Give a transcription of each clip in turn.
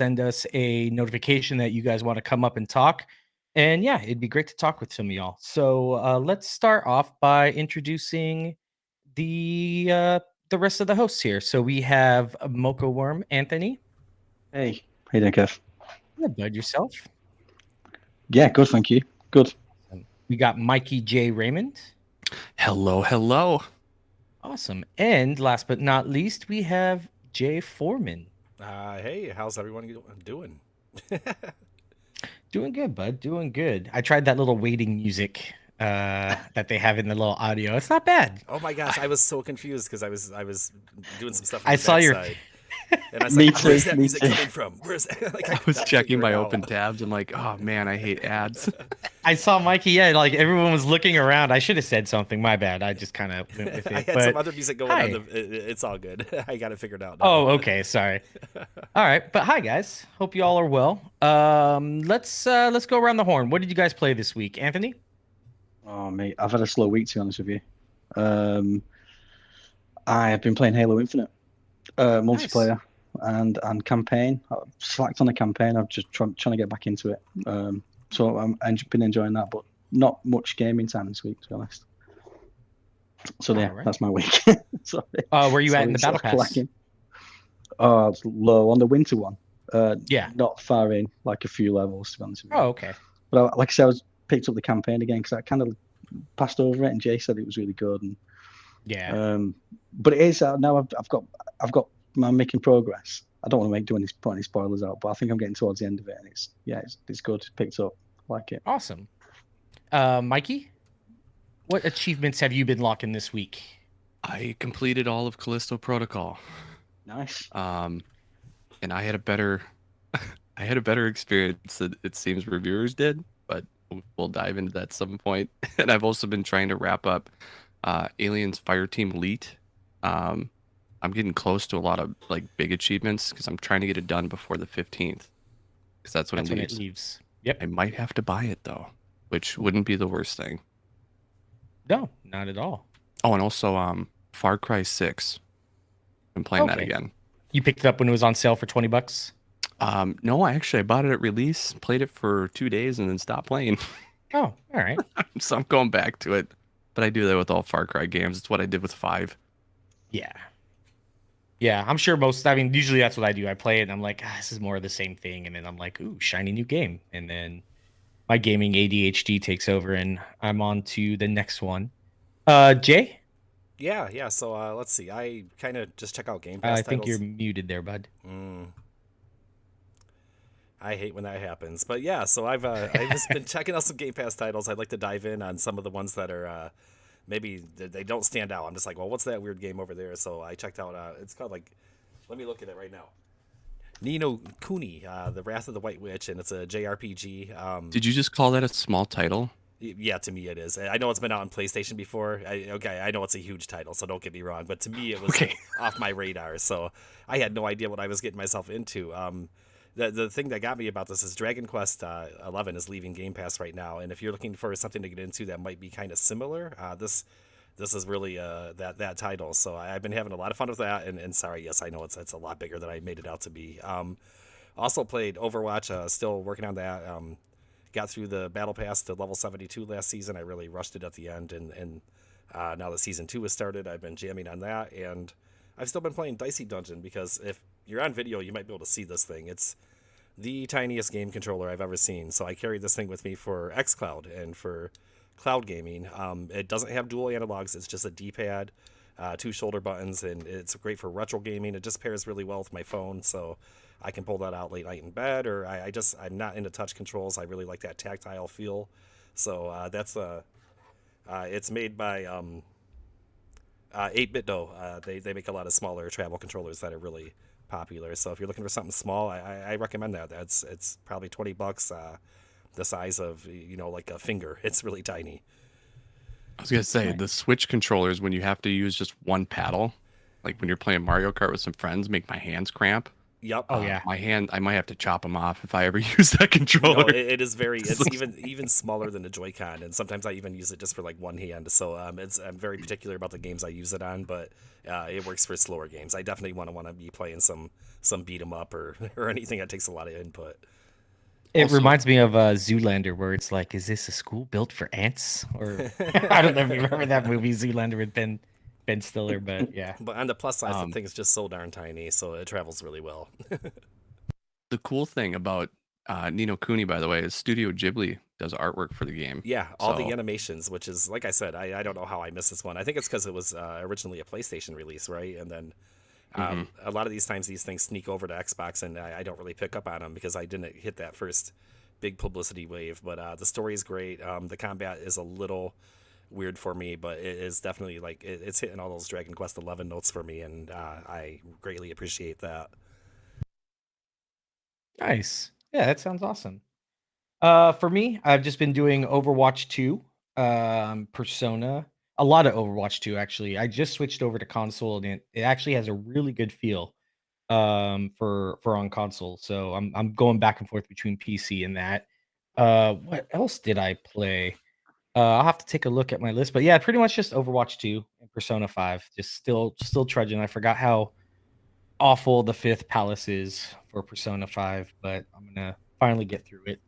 send us a notification that you guys want to come up and talk. And yeah, it'd be great to talk with some of y'all. So let's start off by introducing the uh, the rest of the hosts here. So we have Mocha Worm Anthony. Hey, how you doing, Kev? Yeah, bud, yourself. Yeah, good, thank you. Good. We got Mikey J Raymond. Hello, hello. Awesome. And last but not least, we have Jay Foreman. Hey, how's everyone doing? Doing good, bud. Doing good. I tried that little waiting music that they have in the little audio. It's not bad. Oh my gosh, I was so confused because I was doing some stuff on I the saw your backside. And I was Me like, where's too, that me music too. coming from? Where's like I could was not checking figure my it open out. tabs. I'm like, oh man, I hate ads. I saw Mikey. Yeah, like everyone was looking around. I should have said something. My bad. I just kind of went with I it. had But some other music going hi. on. It's all good. I got it figured out now. Oh, okay. Sorry. All right. But hi, guys. Hope you all are well. Let's go around the horn. What did you guys play this week, Anthony? Oh, mate, I've had a slow week, to be honest with you. I have been playing Halo Infinite, multiplayer and campaign. I've slacked on the campaign. I've just trying to get back into it. So I've been enjoying that, but not much gaming time this week, to be honest. So yeah, Alright. that's my week. Sorry. Where you at in the Sorry, battle pass? lacking. Oh, it's low on the winter one. Yeah. Not far in, like a few levels, to be honest with you. Oh, okay. But like I said, I picked up the campaign again because I kind of passed over it, and Jay said it was really good. And Yeah. but it is now. I've got. I'm making progress. I don't want to put any spoilers out, but I think I'm getting towards the end of it, and it's good. It's picked up. I like it. Awesome. Mikey, what achievements have you been locking this week? I completed all of Callisto Protocol. Nice. And I had a better I had a better experience than it seems reviewers did, but we'll dive into that at some point. And I've also been trying to wrap up Aliens Fireteam Elite. I'm getting close to a lot of like big achievements because I'm trying to get it done before the 15th. Because that's when That's it when leaves. it leaves. Yep. I might have to buy it though, which wouldn't be the worst thing. No, not at all. Oh, and also Far Cry 6. I'm playing that Okay. again. You picked it up when it was on sale for $20? No, I bought it at release, played it for 2 days, and then stopped playing. Oh, all right. So I'm going back to it. But I do that with all Far Cry games. It's what I did with 5. Yeah. Yeah, I'm sure usually that's what I do. I play it and I'm like, this is more of the same thing. And then I'm like, ooh, shiny new game. And then my gaming ADHD takes over and I'm on to the next one. Jay? Yeah. So let's see. I kind of just check out Game I Pass think titles. you're muted there, bud. I hate when that happens, but yeah. So I've just been checking out some Game Pass titles. I'd like to dive in on some of the ones that are maybe they don't stand out. I'm just like, well, what's that weird game over there? So I checked out. It's called like, let me look at it right now. Ni no Kuni, The Wrath of the White Witch, and it's a JRPG. Did you just call that a small title? Yeah, to me it is. I know it's been out on PlayStation before. I know it's a huge title, so don't get me wrong. But to me, it was off my radar, so I had no idea what I was getting myself into. The thing that got me about this is Dragon Quest 11 is leaving Game Pass right now, and if you're looking for something to get into that might be kind of similar, this is really that title. So I've been having a lot of fun with that. And sorry, yes, I know it's a lot bigger than I made it out to be. Also played Overwatch. Still working on that. Got through the battle pass to level 72 last season. I really rushed it at the end, and now that season 2 has started, I've been jamming on that, and I've still been playing Dicey Dungeon because if you're on video, you might be able to see this thing. It's the tiniest game controller I've ever seen, so I carried this thing with me for xCloud and for cloud gaming. It doesn't have dual analogs. It's just a D-pad, 2 shoulder buttons, and it's great for retro gaming. It just pairs really well with my phone, so I can pull that out late night in bed, or I'm not into touch controls. I really like that tactile feel. So that's it's made by 8BitDo. They make a lot of smaller travel controllers that are really popular. So if you're looking for something small, I recommend that. It's probably $20, the size of like a finger. It's really tiny. I was gonna say the Switch controllers when you have to use just one paddle, like when you're playing Mario Kart with some friends, make my hands cramp. Yep. Oh yeah. My hand, I might have to chop them off if I ever use that controller. No, it is very. It's even smaller than the Joy-Con, and sometimes I even use it just for like one hand. So I'm very particular about the games I use it on, but it works for slower games. I definitely want to be playing some some beat 'em up or or anything that takes a lot of input. It Also- reminds me of Zoolander, where it's like, is this a school built for ants? Or I don't know if you remember that movie, Zoolander, with Ben Stiller, but yeah. But on the plus side, the Um, thing is just so darn tiny, so it travels really well. the cool thing about Nino Kuni, by the way, is Studio Ghibli does artwork for the game. Yeah, all the So- animations, which is like I said, I don't know how I missed this one. I think it's because it was originally a PlayStation release, right? And then a lot of these times these things sneak over to Xbox, and I don't really pick up on them because I didn't hit that first big publicity wave. But the story is great. The combat is a little weird for me, but it is definitely like it's hitting all those Dragon Quest XI notes for me, and I greatly appreciate that. Nice. Yeah, that sounds awesome. For me, I've just been doing Overwatch 2, Persona, a lot of Overwatch 2 actually. I just switched over to console and it actually has a really good feel for on console. So I'm going back and forth between PC and that. What else did I play? I'll have to take a look at my list, but yeah, pretty much just Overwatch 2 and Persona 5. Just still trudging. I forgot how awful the fifth palace is for Persona 5, but I'm gonna finally get through it.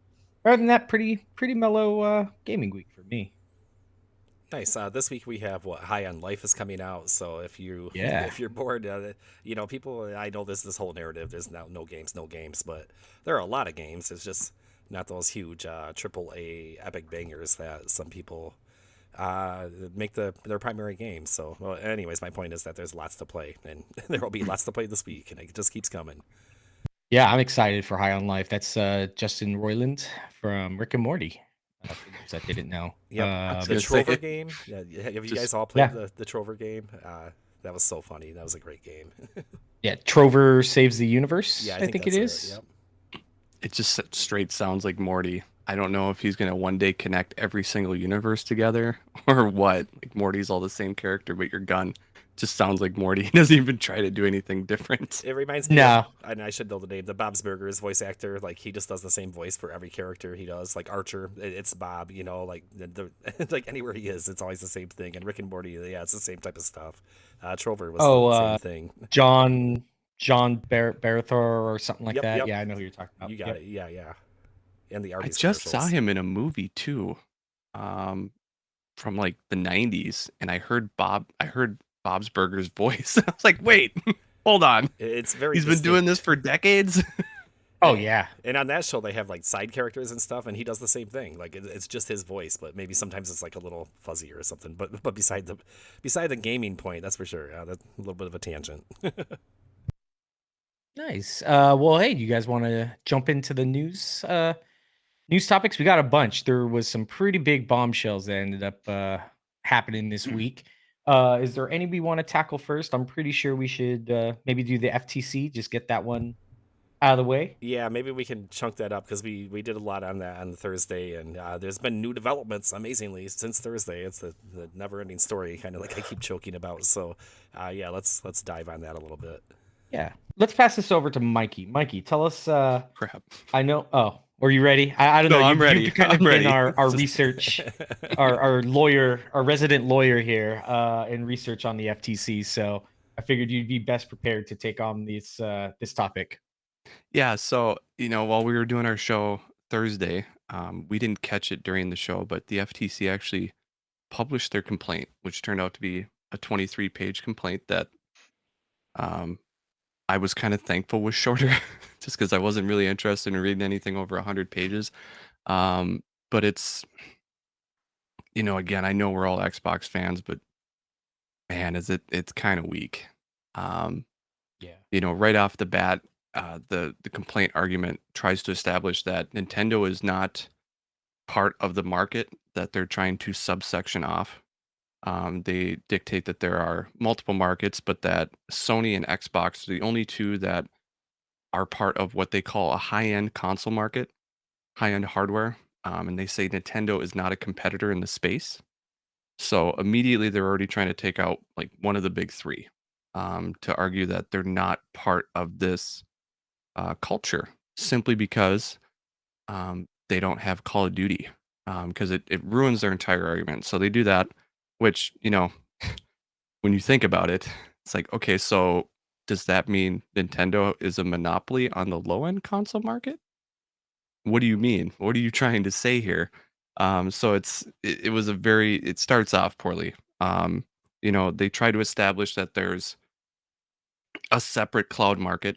Other than that, pretty mellow gaming week for me. Nice. This week we have what High on Life is coming out. So if you Yeah. if you're bored, people. I know this whole narrative. There's now no games, but there are a lot of games. It's just not those huge triple A epic bangers that some people make their primary game. So, well, anyways, my point is that there's lots to play, and there will be lots to play this week, and it just keeps coming. Yeah, I'm excited for High on Life. That's Justin Roiland from Rick and Morty. For those that didn't know. Yep. was The gonna say- Trover game. Yeah, have you Just- guys all played Yeah. the Trover game? That was so funny. That was a great game. Yeah, Trover Saves the Universe. Yeah, I think it that's is. Yep. It just straight sounds like Morty. I don't know if he's gonna one day connect every single universe together or what. Like Morty's all the same character, but your gun just sounds like Morty. He doesn't even try to do anything different. It reminds me No. of, and I should know the name, the Bob's Burgers voice actor. Like, he just does the same voice for every character he does. Like Archer, it's Bob, like like anywhere he is, it's always the same thing. And Rick and Morty, yeah, it's the same type of stuff. Trover was the same thing. John Barathor or something like Yep, that. yep. Yeah, I know who you're talking about. You got Yep. it. Yeah. And the I Arby's just saw commercials. him in a movie too, from like the '90s, and I heard Bob's Burgers voice. I was like, wait, hold on. It's very He's been doing this for decades. Oh yeah. And on that show, they have like side characters and stuff, and he does the same thing. Like, it's just his voice, but maybe sometimes it's like a little fuzzier or something. But beside the gaming point, that's for sure. That's a little bit of a tangent. Nice. Well, hey, do you guys want to jump into the news topics? We got a bunch. There was some pretty big bombshells that ended up happening this week. Is there any we want to tackle first? I'm pretty sure we should maybe do the FTC, just get that one out of the way. Yeah, maybe we can chunk that up because we did a lot on that on Thursday, and there's been new developments amazingly since Thursday. It's the never-ending story, kind of like I keep choking about. So, yeah, let's dive on that a little bit. Yeah. Let's pass this over to Mikey. Mikey, tell us Crap. I know. Oh, are you ready? I don't No, know. I'm ready. You've kind of I'm been ready. our Just- research, our lawyer, our resident lawyer here in research on the FTC. So I figured you'd be best prepared to take on this topic. Yeah, so while we were doing our show Thursday, we didn't catch it during the show, but the FTC actually published their complaint, which turned out to be a 23-page complaint that I was kind of thankful was shorter, just because I wasn't really interested in reading anything over 100 pages. But it's, again, I know we're all Xbox fans, but man, it's kind of weak. Yeah. Right off the bat, the complaint argument tries to establish that Nintendo is not part of the market that they're trying to subsection off. They dictate that there are multiple markets, but that Sony and Xbox are the only two that are part of what they call a high-end console market, high-end hardware. And they say Nintendo is not a competitor in the space. So immediately they're already trying to take out like one of the big three, to argue that they're not part of this culture simply because they don't have Call of Duty, because it ruins their entire argument. So they do that, which, when you think about it, it's like, okay, so does that mean Nintendo is a monopoly on the low-end console market? What do you mean? What are you trying to say here? So it was a very it starts off poorly. They try to establish that there's a separate cloud market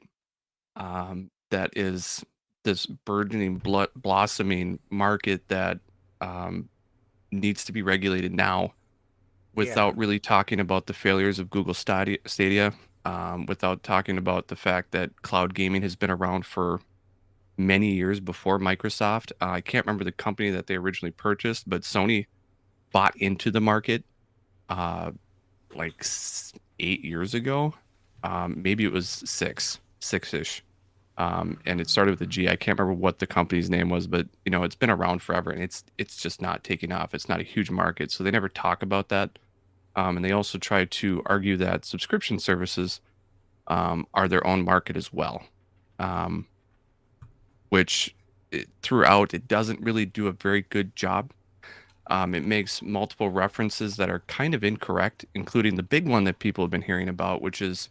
that is this burgeoning, blossoming market that um, needs to be regulated now Yeah. without really talking about the failures of Google Stadia, without talking about the fact that cloud gaming has been around for many years before Microsoft. I can't remember the company that they originally purchased, but Sony bought into the market uh, like 8 years ago. Maybe it was six-ish. And it started with a G. I can't remember what the company's name was, but it's been around forever, and it's just not taking off. It's not a huge market, so they never talk about that. And they also try to argue that subscription services are their own market as well, um, which throughout it doesn't really do a very good job. It makes multiple references that are kind of incorrect, including the big one that people have been hearing about, which is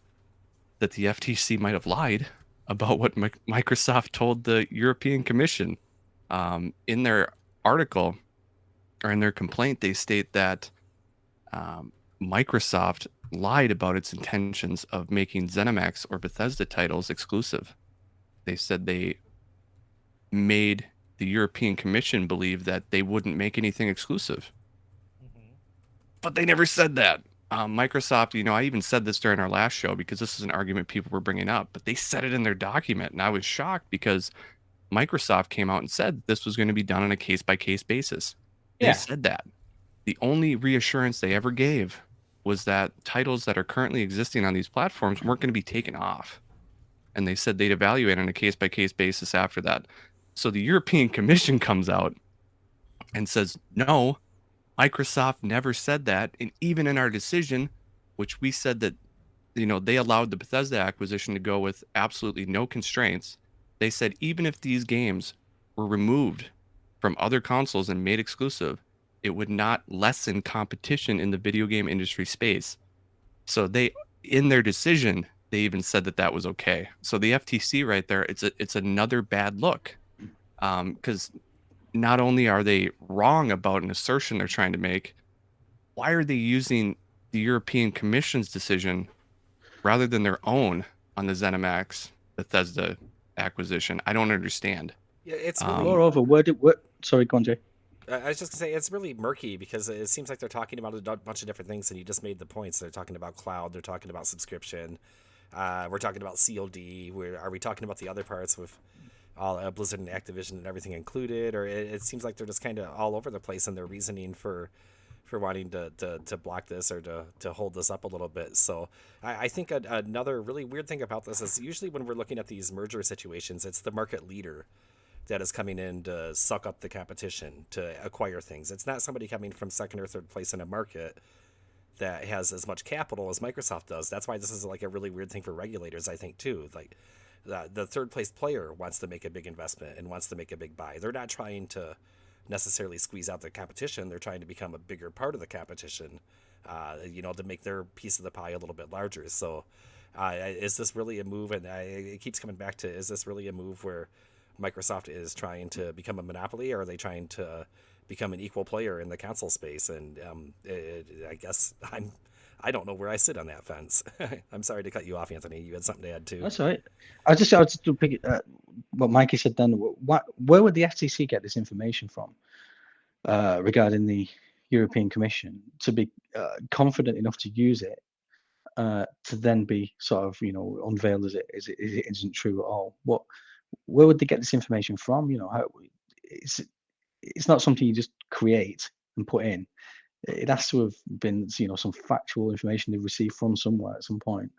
that the FTC might have lied about what Microsoft told the European Commission. In their article or in their complaint, they state that Microsoft lied about its intentions of making ZeniMax or Bethesda titles exclusive. They said they made the European Commission believe that they wouldn't make anything exclusive, but they never said that. Microsoft, I even said this during our last show because this is an argument people were bringing up, but they said it in their document, and I was shocked because Microsoft came out and said this was going to be done on a case-by-case basis. They Yeah. said that. The only reassurance they ever gave was that titles that are currently existing on these platforms weren't going to be taken off. And they said they'd evaluate on a case-by-case basis after that. So the European Commission comes out and says, no, Microsoft never said that. And even in our decision, which we said that, they allowed the Bethesda acquisition to go with absolutely no constraints. They said even if these games were removed from other consoles and made exclusive, it would not lessen competition in the video game industry space. So in their decision, they even said that that was okay. So the FTC right there, it's another bad look, because not only are they wrong about an assertion they're trying to make, why are they using the European Commission's decision rather than their own on the ZeniMax Bethesda acquisition? I don't understand. Yeah, it's really. Moreover, sorry, go on, Jay. I was just gonna say it's really murky because it seems like they're talking about a bunch of different things, and you just made the points. They're talking about cloud, they're talking about subscription, we're talking about COD. Are we talking about the other parts with all Blizzard and Activision and everything included? Or it seems like they're just kind of all over the place in their reasoning for wanting to block this or to hold this up a little bit. So I think another really weird thing about this is usually when we're looking at these merger situations, it's the market leader that is coming in to suck up the competition, to acquire things. It's not somebody coming from second or third place in a market that has as much capital as Microsoft does. That's why this is like a really weird thing for regulators, I think, too. Like the third place player wants to make a big investment and wants to make a big buy. They're not trying to necessarily squeeze out the competition. They're trying to become a bigger part of the competition, to make their piece of the pie a little bit larger. So is this really a move? And it keeps coming back to, is this really a move where Microsoft is trying to become a monopoly, or are they trying to become an equal player in the console space? And I guess I don't know where I sit on that fence. I'm sorry to cut you off, Anthony. You had something to add too. That's all right. I just to pick what Mikey said then. Where would the FTC get this information from regarding the European Commission to be confident enough to use it to then be sort of unveiled as it isn't true at all? Where would they get this information from? It's not something you just create and put in. It has to have been, some factual information they've received from somewhere at some point.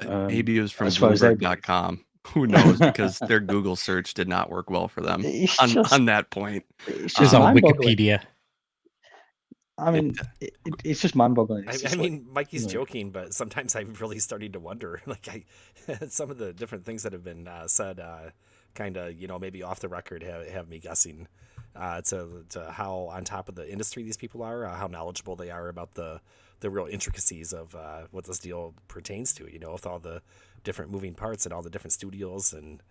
Maybe it was from as far as Bloomberg.com. Who knows? Because their Google search did not work well for them on that point. It's It's just on mind-boggling. Wikipedia. I mean, it's just mind-boggling. I mean, Mikey's joking, but sometimes I'm really starting to wonder. Like, some of the different things that have been said, kind of, maybe off the record, have me guessing. to how on top of the industry these people are, how knowledgeable they are about the real intricacies of what this deal pertains to. You know, with all the different moving parts and all the different studios and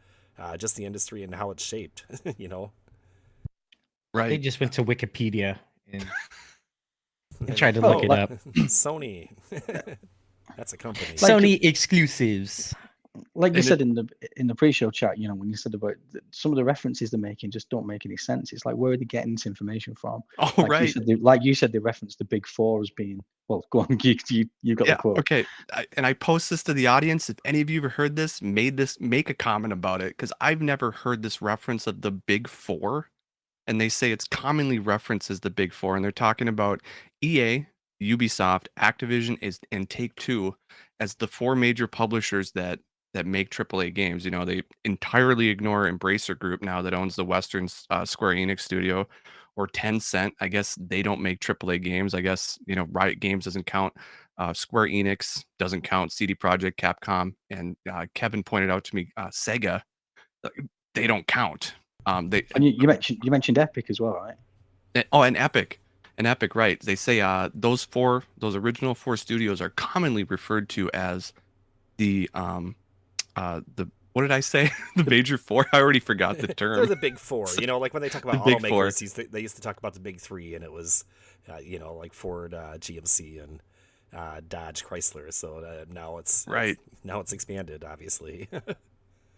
just the industry and how it's shaped. You know, They Right. just went to Wikipedia and tried to oh, look it up. Sony. That's a company. Like- Sony exclusives. Like you And said in the pre-show chat, when you said about some of the references they're making just don't make any sense. It's like, where are they getting this information from? Oh, Like right. you said, they referenced the big four as being, well, go on, you got the Yeah. quote. Okay. And I post this to the audience. If any of you ever heard this, make a comment about it, because I've never heard this reference of the big four. And they say it's commonly referenced as the big four. And they're talking about EA, Ubisoft, Activision and Take-Two as the four major publishers that make AAA games. You know, they entirely ignore Embracer Group now, that owns the Western Square Enix studio, or Tencent. I guess they don't make AAA games. I guess, Riot Games doesn't count. Square Enix doesn't count. CD Projekt, Capcom, and Kevin pointed out to me, Sega, they don't count. They And you mentioned Epic as well, right? and Epic, right? They say those original four studios are commonly referred to as the what did I say? The major four. I already forgot the They're term. the big four. You know, like when they talk about The big four. automakers, they used to talk about the big three, and it was, like Ford, GMC, and Dodge, Chrysler. So now Right. now it's expanded, obviously.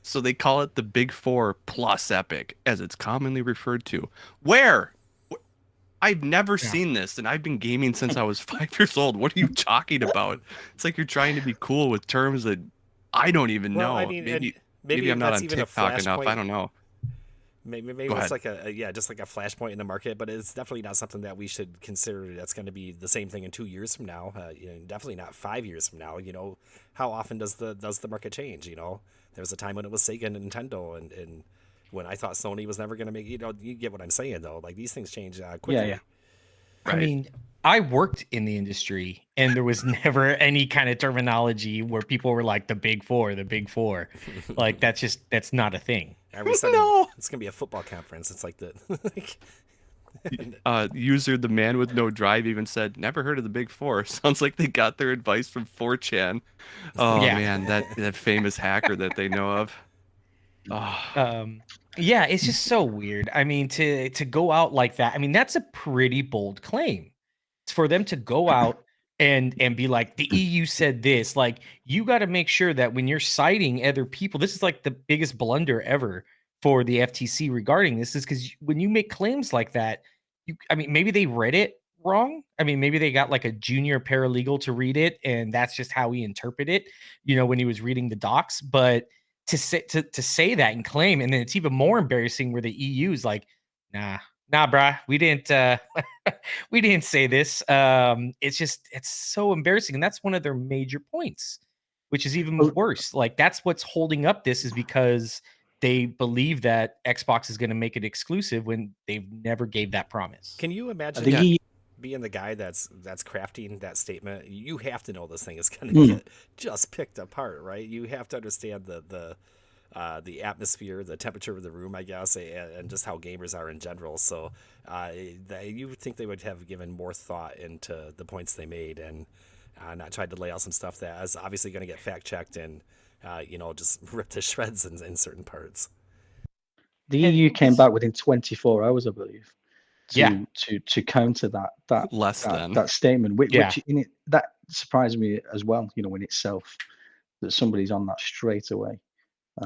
So they call it the Big Four plus Epic, as it's commonly referred to. Where? I've never seen this, and I've been gaming since I was 5 years old. What are you talking about? It's like you're trying to be cool with terms that I don't even Well, know. I mean, and Maybe I'm not that's on even a TikTok enough. I flashpoint. don't know. Maybe Go it's ahead. like just like a flashpoint in the market, but it's definitely not something that we should consider that's going to be the same thing in 2 years from now. Definitely not 5 years from now. You know, how often does the market change? You know, there was a time when it was Sega and Nintendo, and when I thought Sony was never going to make. You know, you get what I'm saying though. Like these things change quickly. Yeah. I Right. mean, I worked in the industry and there was never any kind of terminology where people were like the big four, the big four. Like that's not a thing. Are we suddenly, No. It's gonna be a football conference. It's like the User the man with no drive even said, "Never heard of the Big Four." Sounds like they got their advice from 4chan. Oh Yeah. man, that famous hacker that they know of. Oh, Yeah, it's just so weird. I mean, to go out like that, I mean, that's a pretty bold claim. It's for them to go out and be like, the EU said this. Like, you got to make sure that when you're citing other people, this is like the biggest blunder ever for the FTC regarding this, is because when you make claims like that, I mean, maybe they read it wrong. I mean, maybe they got like a junior paralegal to read it, and that's just how he interpreted it, when he was reading the docs. But to say that and claim, and then it's even more embarrassing where the EU is like, nah, bruh, we didn't we didn't say this. It's so embarrassing, and that's one of their major points, which is even Well, worse. Like that's what's holding up this, is because they believe that Xbox is going to make it exclusive when they've never gave that promise. Can you imagine the Yeah. EU, being the guy that's crafting that statement? You have to know this thing is going Hmm. to get just picked apart, right? You have to understand the atmosphere, the temperature of the room, I guess, and just how gamers are in general. So you would think they would have given more thought into the points they made and not tried to lay out some stuff that is obviously going to get fact checked and just ripped to shreds in certain parts. the And EU came it's- back within 24 hours, I believe, Yeah. to counter that statement, Yeah. which in it that surprised me as well. In itself, that somebody's on that straight away.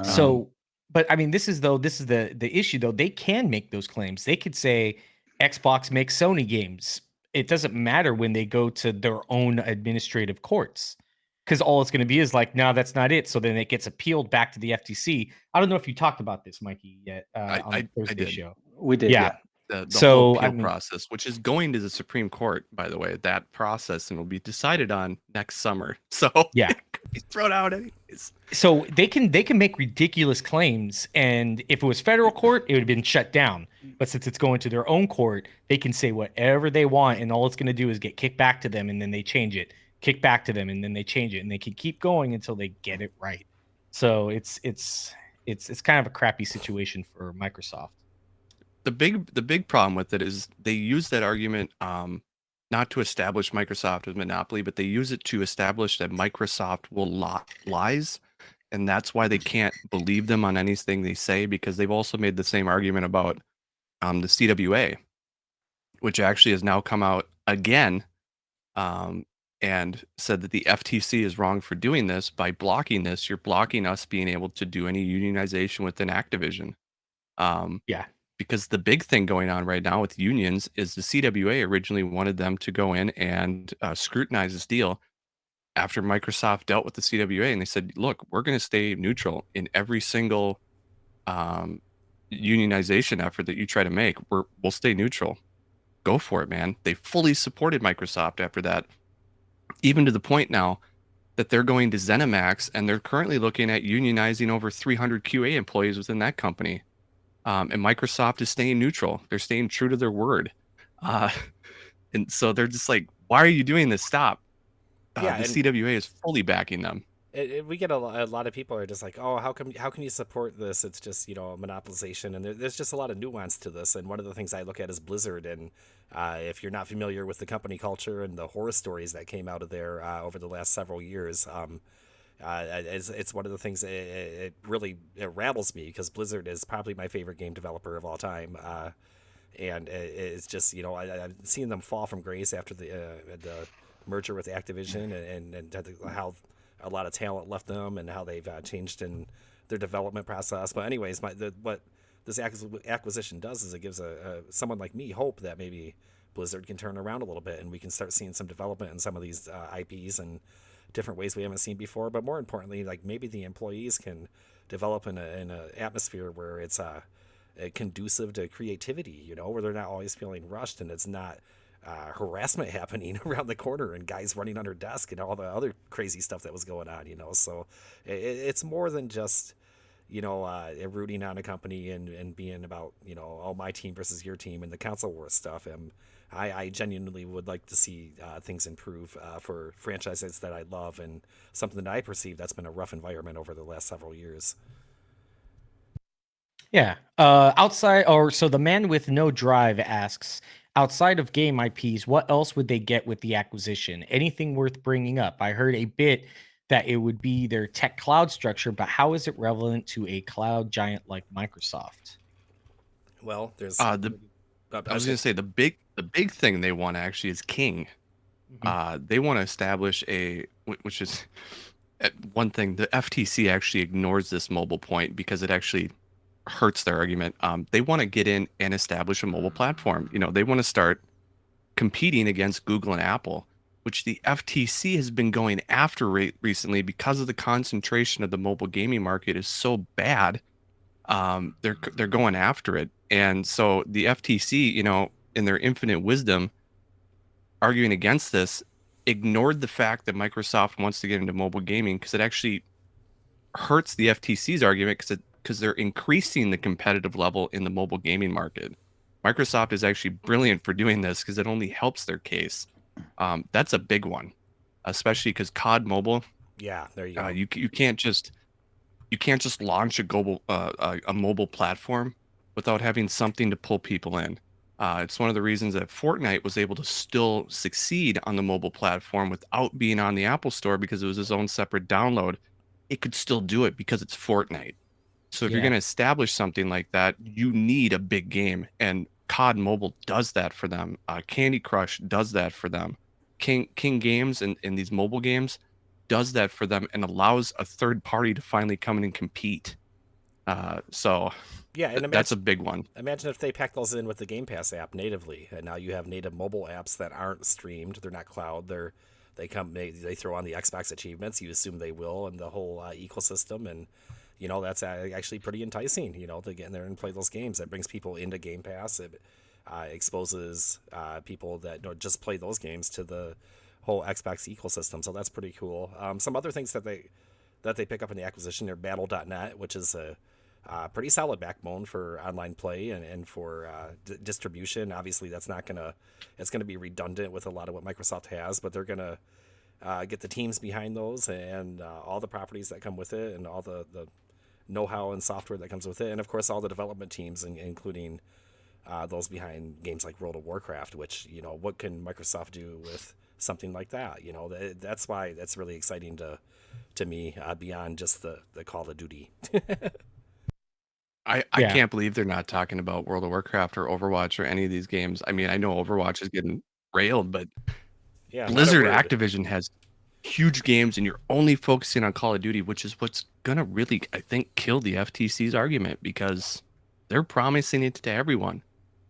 So, but I mean, this is the issue though. They can make those claims. They could say Xbox makes Sony games. It doesn't matter when they go to their own administrative courts, because all it's going to be is like, no, that's not it. So then it gets appealed back to the FTC. I don't know if you talked about this, Mikey, yet on the I Thursday did. show. We did, Yeah. The So, whole I appeal mean- process, which is going to the Supreme Court, by the way, that process, and will be decided on next summer. So Yeah. it could be thrown out anyways. So they can make ridiculous claims, and if it was federal court, it would have been shut down. But since it's going to their own court, they can say whatever they want, and all it's going to do is get kicked back to them, and then they change it, kick back to them, and then they change it, and they can keep going until they get it right. So it's kind of a crappy situation for Microsoft. the big problem with it is they use that argument not to establish Microsoft as monopoly, but they use it to establish that Microsoft will lies, and that's why they can't believe them on anything they say, because they've also made the same argument about the CWA, which actually has now come out again um, and said that the FTC is wrong for doing this. By blocking this, you're blocking us being able to do any unionization within Activision. Um, Yeah. because the big thing going on right now with unions is the CWA originally wanted them to go in and scrutinize this deal after Microsoft dealt with the CWA, and they said, "Look, we're going to stay neutral in every single um, unionization effort that you try to make. We'll stay neutral. Go for it, man." They fully supported Microsoft after that, even to the point now that they're going to ZeniMax, and they're currently looking at unionizing over 300 QA employees within that company. And Microsoft is staying neutral. They're staying true to their word. Uh, and so they're just like, why are you doing this? Stop. Yeah, The and CWA is fully backing them. we get a lot of people are just like, oh, how can you support this? It's just monopolization, and there's just a lot of nuance to this. And one of the things I look at is Blizzard, and if you're not familiar with the company culture and the horror stories that came out of there over the last several years, it's one of the things it really it rabbles me, because Blizzard is probably my favorite game developer of all time. And it's just I've seen them fall from grace after the merger with Activision, and how a lot of talent left them, and how they've changed in their development process. But anyways, what this acquisition does is it gives someone like me hope that maybe Blizzard can turn around a little bit, and we can start seeing some development in some of these IPs and different ways we haven't seen before. But more importantly, like, maybe the employees can develop in a atmosphere where it's conducive to creativity, where they're not always feeling rushed, and it's not harassment happening around the corner and guys running under desk and all the other crazy stuff that was going on. So it's more than just rooting on a company and being about oh, my team versus your team and the console war stuff. And I genuinely would like to see things improve for franchises that I love, and something that I perceive that's been a rough environment over the last several years. Yeah. So the man with no drive asks, outside of game IPs, what else would they get with the acquisition? Anything worth bringing up? I heard a bit that it would be their tech cloud structure, but how is it relevant to a cloud giant like Microsoft? Well, there's The I was going to say the big thing they want actually is King. They want to establish which is one thing. The FTC actually ignores this mobile point because it actually hurts their argument. They want to get in and establish a mobile platform. They want to start competing against Google and Apple, which the FTC has been going after recently because of the concentration of the mobile gaming market is so bad. They're going after it, and so the FTC, in their infinite wisdom, arguing against this, ignored the fact that Microsoft wants to get into mobile gaming, because it actually hurts the FTC's argument, because they're increasing the competitive level in the mobile gaming market. Microsoft is actually brilliant for doing this because it only helps their case. That's a big one, especially because COD Mobile. Yeah, there you go. You can't just launch a mobile platform without having something to pull people in. It's one of the reasons that Fortnite was able to still succeed on the mobile platform without being on the Apple Store, because it was its own separate download. It could still do it because it's Fortnite. So if you're Yeah. going to establish something like that, you need a big game, and COD Mobile does that for them. Candy Crush does that for them. King Games and these mobile games does that for them, and allows a third party to finally come in and compete. So Yeah, and that's a big one. imagine if they pack those in with the Game Pass app natively, and now you have native mobile apps that aren't streamed. They're not cloud. They throw on the Xbox achievements. You assume they will, and the whole ecosystem, and that's actually pretty enticing. To get in there and play those games. That brings people into Game Pass. It exposes people that just play those games to the whole Xbox ecosystem. So that's pretty cool. Some other things that they pick up in the acquisition are Battle.net, which is a pretty solid backbone for online play and for distribution. Obviously, it's gonna be redundant with a lot of what Microsoft has, but they're gonna get the teams behind those, and all the properties that come with it, and all the know-how and software that comes with it, and of course all the development teams, including those behind games like World of Warcraft, which, what can Microsoft do with something like that? That's why that's really exciting to me, beyond just the Call of Duty. I Yeah. can't believe they're not talking about World of Warcraft or Overwatch or any of these games. I mean, I know Overwatch is getting railed, but Yeah, not a Blizzard word. Activision has huge games, and you're only focusing on Call of Duty, which is what's gonna really, I think, kill the FTC's argument, because they're promising it to everyone.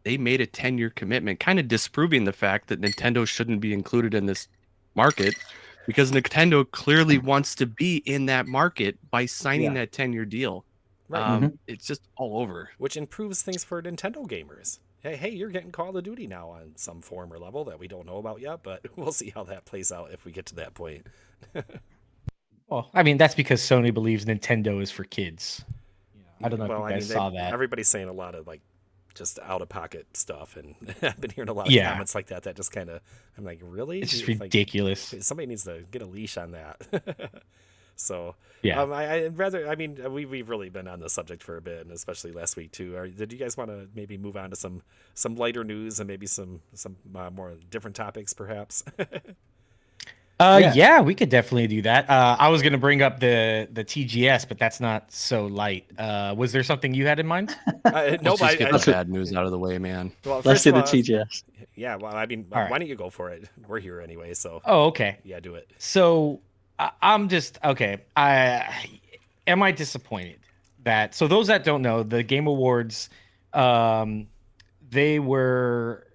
They made a 10-year commitment, kind of disproving the fact that Nintendo shouldn't be included in this market, because Nintendo clearly wants to be in that market by signing Yeah. that 10-year deal. Right. It's just all over. Which improves things for Nintendo gamers. Hey, you're getting Call of Duty now on some form or level that we don't know about yet, but we'll see how that plays out if we get to that point. Well, I mean, that's because Sony believes Nintendo is for kids. I don't know if you guys saw that. Everybody's saying a lot of just out of pocket stuff, and I've been hearing a lot of Yeah. comments like that. That just kind of, I'm like, really? It's just Like, ridiculous. somebody needs to get a leash on that. So Yeah. I'd rather. I mean, we've really been on the subject for a bit, and especially last week too. Did you guys want to maybe move on to some lighter news and maybe some more different topics, perhaps? Yeah, we could definitely do that. I was gonna bring up the TGS, but that's not so light. Was there something you had in mind? No, Let's but just get I, the bad news out of the way, man. well, Let's first do of the all, TGS. Yeah, well, I mean, All right. why don't you go for it? We're here anyway, so Oh, okay. yeah, do it. So I'm just okay. Am I disappointed that? So those that don't know, the Game Awards, they were,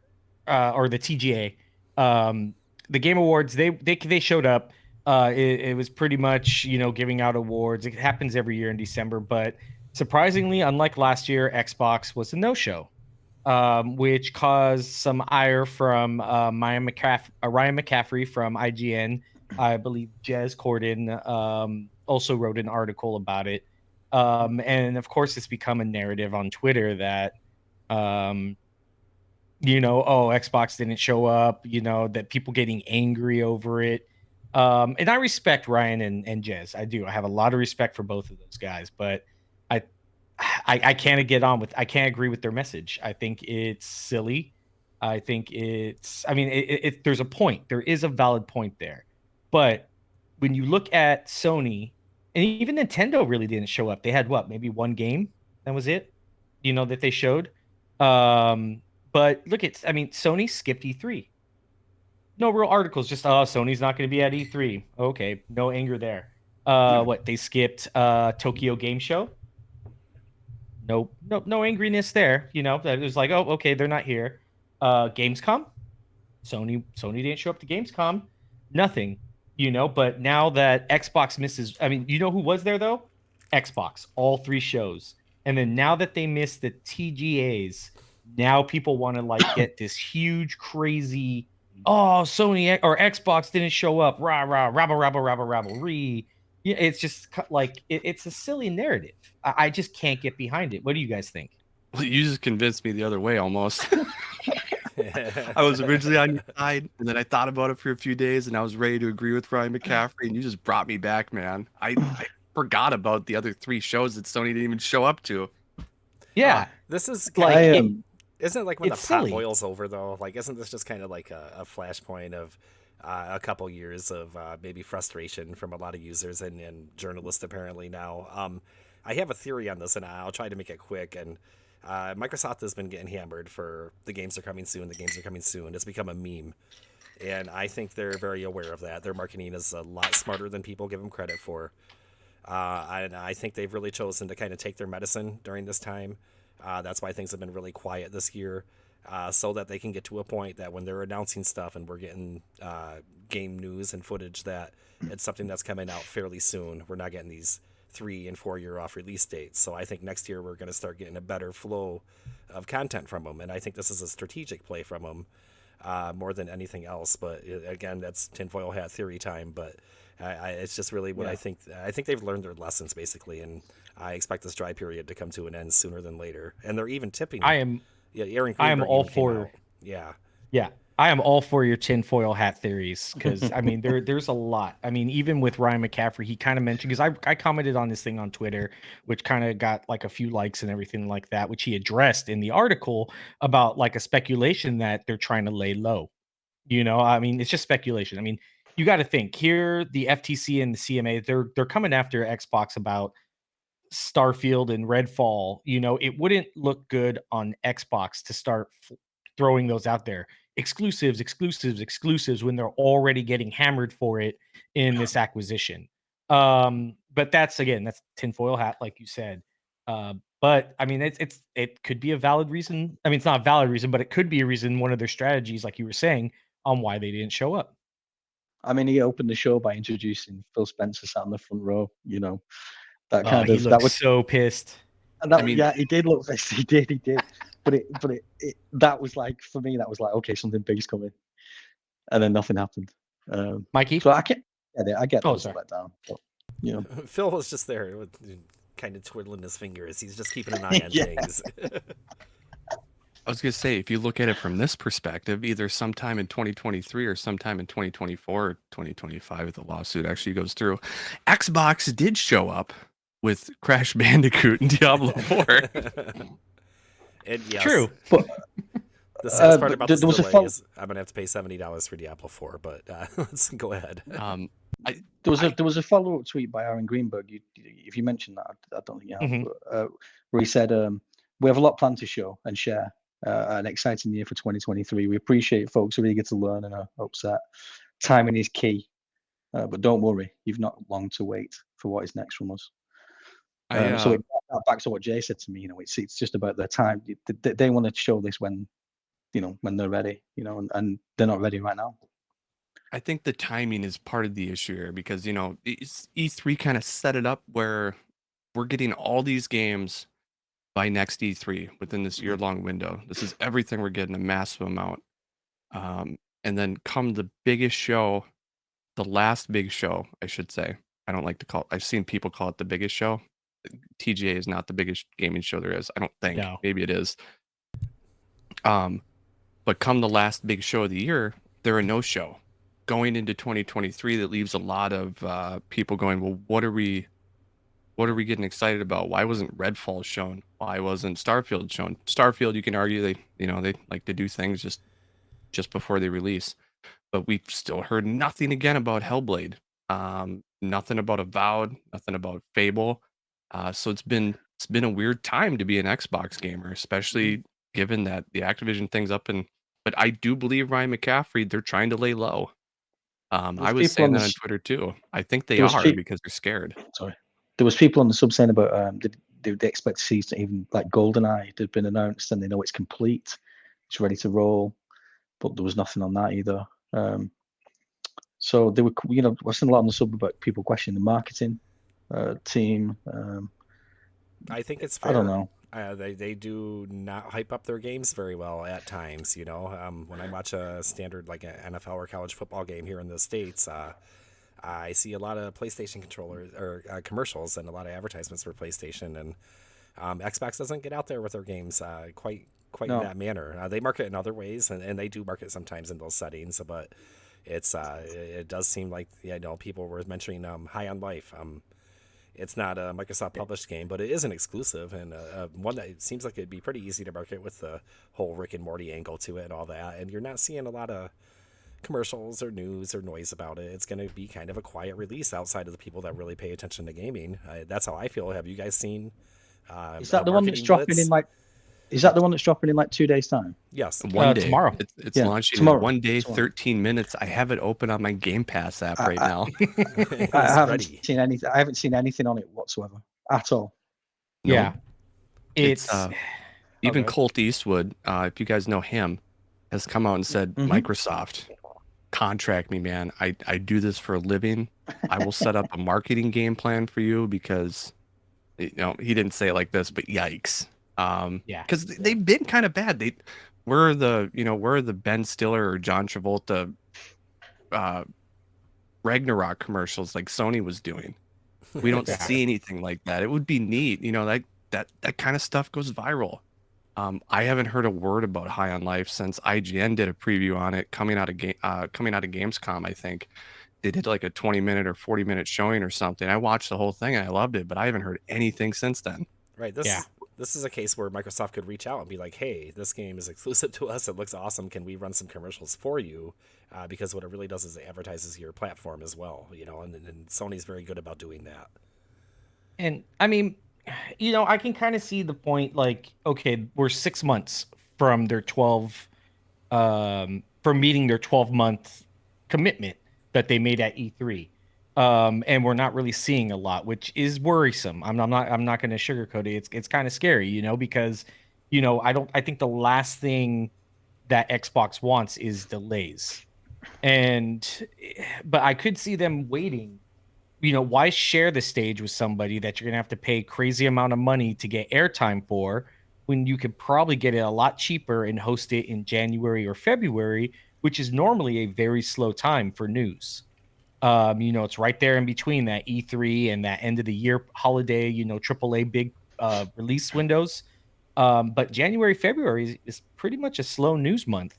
or the TGA, the Game Awards, they showed up. It was pretty much giving out awards. It happens every year in December, but surprisingly, unlike last year, Xbox was a no-show, which caused some ire from Ryan McCaffrey from IGN. I believe Jez Corden also wrote an article about it. And of course, it's become a narrative on Twitter that, oh, Xbox didn't show up, that people getting angry over it. And I respect Ryan and Jez. I do. I have a lot of respect for both of those guys, but I can't get on with. I can't agree with their message. I think it's silly. I think it's. I mean, there's a point. There is a valid point there, but when you look at Sony and even Nintendo, really didn't show up. They had what? Maybe one game. That was it. That they showed. But look at. I mean, Sony skipped E3. No real articles. Just Sony's not going to be at E3. Okay, no anger there. What they skipped Tokyo Game Show. No angriness there. That it was like, oh, okay, they're not here. Gamescom, Sony didn't show up to Gamescom. Nothing. But now that Xbox misses, I mean, who was there though? Xbox, all 3 shows. And then now that they missed the TGAs, now people want to get this huge, crazy, oh, Sony or Xbox didn't show up. Rah, rah, rabble, rabble, rabble, rabble, ree. Yeah, it's just it's a silly narrative. I just can't get behind it. What do you guys think? Well, you just convinced me the other way almost. I was originally on your side, and then I thought about it for a few days, and I was ready to agree with Ryan McCaffrey, and you just brought me back, man. I forgot about the other 3 shows that Sony didn't even show up to. Yeah, this is like isn't it like when the it's pot silly. boils over though? Like, isn't this just kind of like a flashpoint of a couple years of maybe frustration from a lot of users and journalists apparently now? I have a theory on this, and I'll try to make it quick. And Microsoft has been getting hammered for the games are coming soon. The games are coming soon. It's become a meme, and I think they're very aware of that. Their marketing is a lot smarter than people give them credit for. And I think they've really chosen to kind of take their medicine during this time. That's why things have been really quiet this year, so that they can get to a point that when they're announcing stuff and we're getting game news and footage, that it's something that's coming out fairly soon. We're not getting these 3 and 4 year off release dates. So I think next year we're going to start getting a better flow of content from them. And I think this is a strategic play from them more than anything else. But again, that's tinfoil hat theory time. But it's just really what I think. I think they've learned their lessons basically, and I expect this dry period to come to an end sooner than later. And they're even tipping. I am Aaron. I am Greenberg all even came for. out. Yeah. Yeah, I am all for your tinfoil hat theories because I mean there's a lot. I mean, even with Ryan McCaffrey, he kind of mentioned because I commented on this thing on Twitter, which kind of got like a few likes and everything like that, which he addressed in the article about like a speculation that they're trying to lay low. I mean, it's just speculation. I mean, you got to think here, the FTC and the CMA, they're coming after Xbox about Starfield and Redfall. It wouldn't look good on Xbox to start throwing those out there. Exclusives, exclusives, exclusives when they're already getting hammered for it in this acquisition. But that's tinfoil hat, like you said. But I mean, it could be a valid reason. I mean, it's not a valid reason, but it could be a reason, one of their strategies, like you were saying, on why they didn't show up. I mean, he opened the show by introducing Phil Spencer sat in the front row. That Oh, kind he of looked that was so pissed. and that, I mean- yeah, he did look pissed. He did. But that was like, for me, that was like, okay, something big is coming, and then nothing happened. Mikey? So I get it. I get Oh, that was a sorry. letdown. But, Phil was just there with kind of twiddling his fingers. He's just keeping an eye on Yeah. things. I was gonna say, if you look at it from this perspective, either sometime in 2023 or sometime in 2024 or 2025, if the lawsuit actually goes through, Xbox did show up with Crash Bandicoot and Diablo 4. And yes, True. but the sad part but about there this was a delay follow- is I'm gonna have to pay $70 for Diablo 4. But let's go ahead. There was a follow up tweet by Aaron Greenberg. If you mentioned that, I don't think you have. Mhm. But, where he said, "We have a lot planned to show and share. An exciting year for 2023. We appreciate folks who are eager to learn and are upset. Timing is key, but don't worry, you've not long to wait for what is next from us." So that backs up what Jay said to me. It's just about their time. They want to show this when they're ready. And they're not ready right now. I think the timing is part of the issue here because E3 kind of set it up where we're getting all these games by next E3 within this year-long window. This is everything we're getting, a massive amount. And then come the biggest show, the last big show, I should say. I don't like to call it. I've seen people call it the biggest show. TGA is not the biggest gaming show there is. I don't think. No. Maybe it is. But come the last big show of the year, they're a no-show. Going into 2023, that leaves a lot of people going, well, what are we getting excited about? Why wasn't Redfall shown? Why wasn't Starfield shown? Starfield, you can argue they like to do things just before they release. But we've still heard nothing again about Hellblade. Nothing about Avowed, nothing about Fable. So it's been a weird time to be an Xbox gamer, especially given that the Activision thing's up. But I do believe Ryan McCaffrey, they're trying to lay low. I was saying that on Twitter too. I think they are because they're scared. Sorry, there was people on the sub saying about did they expect to see even like GoldenEye had been announced and they know it's complete, it's ready to roll, but there was nothing on that either. So they were, we're seeing a lot on the sub about people questioning the marketing team. I think it's fair. I don't know. They do not hype up their games very well at times. When I watch a standard like an NFL or college football game here in the States, I see a lot of PlayStation controllers or commercials and a lot of advertisements for PlayStation, and Xbox doesn't get out there with their games quite in that manner. They market in other ways, and they do market sometimes in those settings, but it does seem like people were mentioning High on Life. It's not a Microsoft published game, but it is an exclusive, and one that it seems like it'd be pretty easy to market with the whole Rick and Morty angle to it and all that. And you're not seeing a lot of commercials or news or noise about it. It's going to be kind of a quiet release outside of the people that really pay attention to gaming. That's how I feel. Have you guys seen? Is that the one that's dropping in like? Is that the one that's dropping in like 2 days' time? Yes. One day. Tomorrow. It's launching tomorrow. in 1 day, Tomorrow. 13 minutes. I have it open on my Game Pass app right now. I haven't seen anything. I haven't seen anything on it whatsoever at all. No. Yeah. It's even okay. Colt Eastwood, if you guys know him, has come out and said, Microsoft, contract me, man. I do this for a living. I will set up a marketing game plan for you because, he didn't say it like this, but yikes. Because they've been kind of bad. We're the Ben Stiller or John Travolta Ragnarok commercials like Sony was doing. We don't see anything like that. It would be neat, that kind of stuff goes viral. I haven't heard a word about High on Life since IGN did a preview on it coming out of Gamescom. I think they did like a 20-minute or 40-minute showing or something. I watched the whole thing and I loved it, but I haven't heard anything since then. Right. Yeah. This is a case where Microsoft could reach out and be like, "Hey, this game is exclusive to us. It looks awesome. Can we run some commercials for you?" Because what it really does is it advertises your platform as well. And Sony's very good about doing that. And I mean, I can kind of see the point. Like, okay, we're 6 months from their 12, from meeting their 12-month commitment that they made at E3. And we're not really seeing a lot, which is worrisome. I'm not going to sugarcoat it. It's kind of scary, because, I think the last thing that Xbox wants is delays. But I could see them waiting. Why share the stage with somebody that you're going to have to pay crazy amount of money to get airtime for when you could probably get it a lot cheaper and host it in January or February, which is normally a very slow time for news. It's right there in between that E3 and that end of the year holiday, AAA big release windows. But January, February is pretty much a slow news month.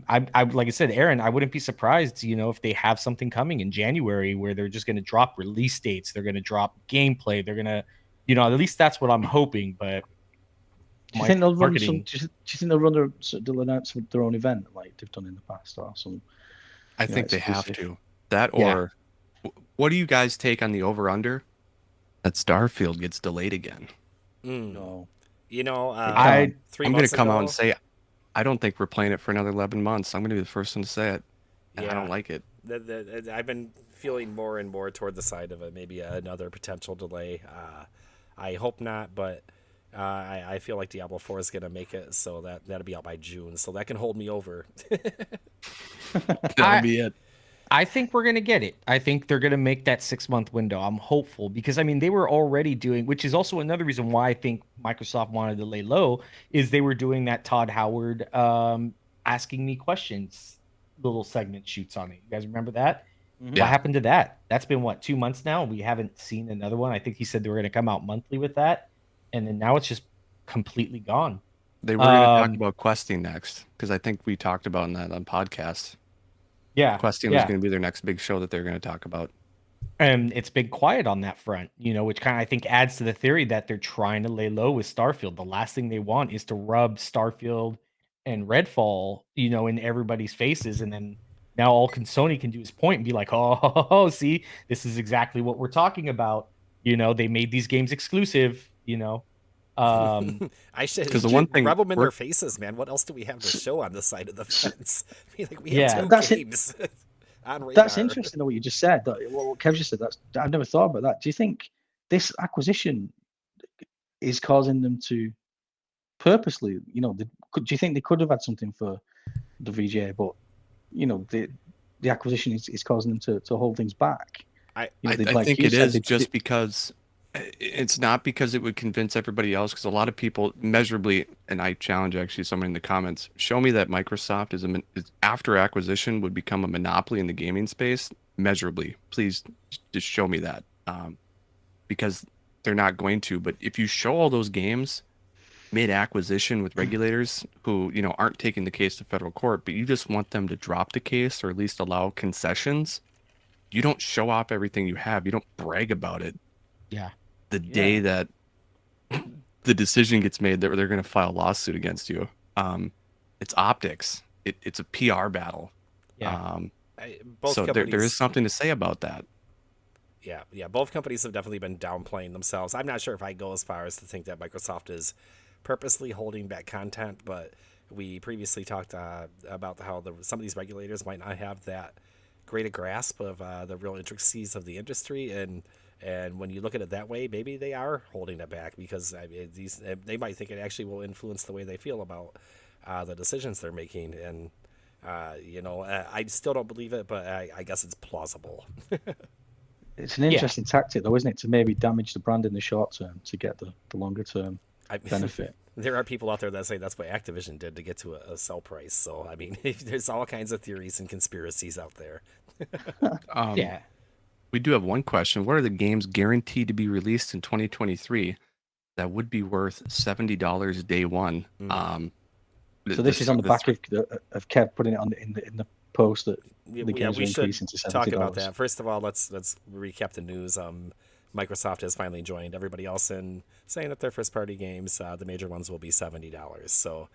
I like I said, Aaron, I wouldn't be surprised, if they have something coming in January where they're just going to drop release dates, they're going to drop gameplay, they're going to, at least that's what I'm hoping. But Do you think they'll run some? marketing, Do you think they'll run they'll announce their own event like they've done in the past, or some? I think they have exclusive? to. That Yeah. or what do you guys take on the over under that Starfield gets delayed again? No. I 3 I'm going months to come out ago, and say I don't think we're playing it for another 11 months. I'm going to be the first one to say it. And I don't like it. I've been feeling more and more toward the side of it. Maybe another potential delay. I hope not, but I feel like Diablo 4 is going to make it, so that'll be out by June. So that can hold me over. That'll be it. I think we're going to get it. I think they're going to make that 6-month window. I'm hopeful because, I mean, they were already doing, which is also another reason why I think Microsoft wanted to lay low, is they were doing that Todd Howard asking me questions little segment shoots on it. You guys remember that? Mhm. What happened to that? That's been what, 2 months now? We haven't seen another one. I think he said they were going to come out monthly with that. And then now it's just completely gone. They were going to talk Um, about questing next because I think we talked about that on podcast. yeah. Questing was going to be their next big show that they're going to talk about. And it's been quiet on that front, which kind of I think adds to the theory that they're trying to lay low with Starfield. The last thing they want is to rub Starfield and Redfall, in everybody's faces, and then now all Sony can do is point and be like, "Oh, see, this is exactly what we're talking about." They made these games exclusive. I should Because the one thing rub them in we're- their faces, man. What else do we have to show on this side of the fence? We Yeah. have That's two it. games on radar. That's interesting though, what you just said. What Kev just said. I've never thought about that. Do you think this acquisition is causing them to purposely? Do you think they could have had something for the VGA, but the acquisition is causing them to hold things back? I I like think you it said, is just because it's not because it would convince everybody else. Because a lot of people measurably, and I challenge actually someone in the comments, show me that Microsoft is after acquisition would become a monopoly in the gaming space measurably. Please just show me that, because they're not going to. But if you show all those games mid acquisition with regulators who aren't taking the case to federal court, but you just want them to drop the case or at least allow concessions. You don't show off everything you have. You don't brag about it. Yeah. The day that the decision gets made that they're going to file a lawsuit against you, it's optics. It's a PR battle. Yeah. both So companies, there is something to say about that. Yeah. Both companies have definitely been downplaying themselves. I'm not sure if I go as far as to think that Microsoft is purposely holding back content, but we previously talked about how some of these regulators might not have that great a grasp of the real intricacies of the industry, and when you look at it that way, maybe they are holding it back because they might think it actually will influence the way they feel about the decisions they're making. And I still don't believe it, but I guess it's plausible. It's an interesting tactic, though, isn't it, to maybe damage the brand in the short term to get the longer term benefit. There are people out there that say that's what Activision did to get to a sell price. So, I mean, there's all kinds of theories and conspiracies out there. Yeah. We do have one question. What are the games guaranteed to be released in 2023? that would be worth $70 day one. So this is on the back of Kev putting it on in the post that the games are we should increasing to $70. talk about that. First of all, let's recap the news. Microsoft has finally joined everybody else in saying that their first party games, the major ones, will be $70. So